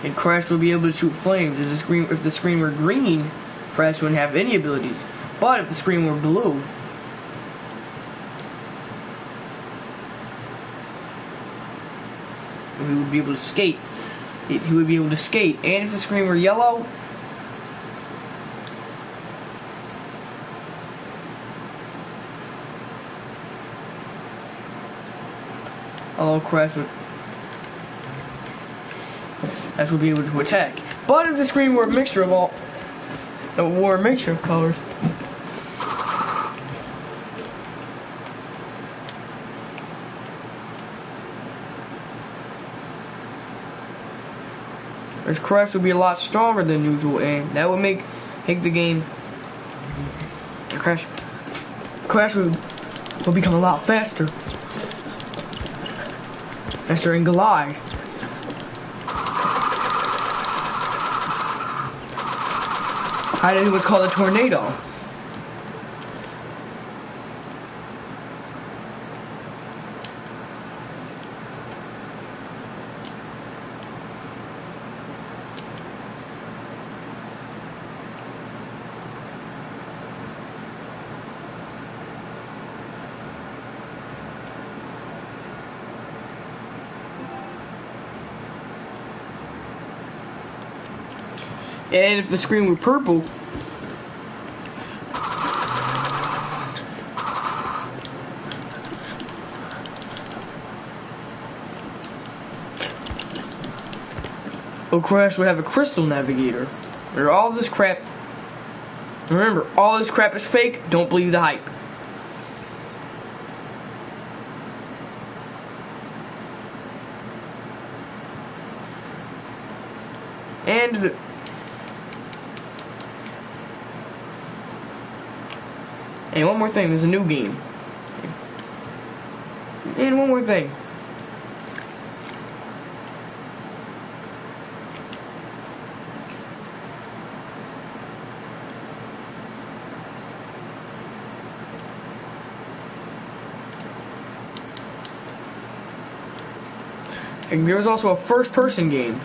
and Crash would be able to shoot flames. If the screen were green, Crash wouldn't have any abilities. But if the screen were blue, he would be able to skate. He would be able to skate. And if the screen were yellow, Crash would be able to attack. But if the screen were a mixture of colors, Crash would be a lot stronger than usual, and that would make the game Crash would become a lot faster and glide. I did what's called a tornado. And if the screen were purple, Crash would have a crystal navigator. Remember, all this crap. Remember, all this crap is fake. Don't believe the hype. And one more thing, there's a new game. And one more thing. And there's also a first-person game.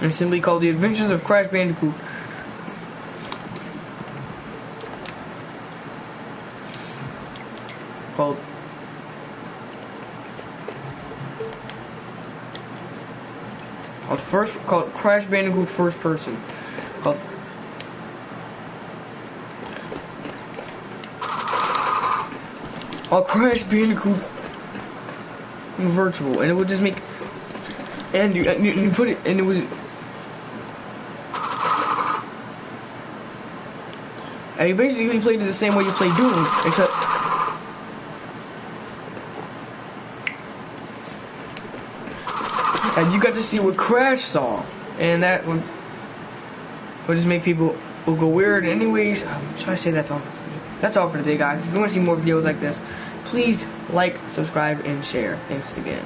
And simply called The Adventures of Crash Bandicoot. Called Crash Bandicoot First Person. Called Crash Bandicoot Virtual, and it would just make, and you put it, and it was, and you basically played it the same way you play Doom, except and you got to see what Crash saw, and that would just make people go weird. Anyways, should I say that's all? That's all for today, guys. If you want to see more videos like this, please like, subscribe, and share. Thanks again.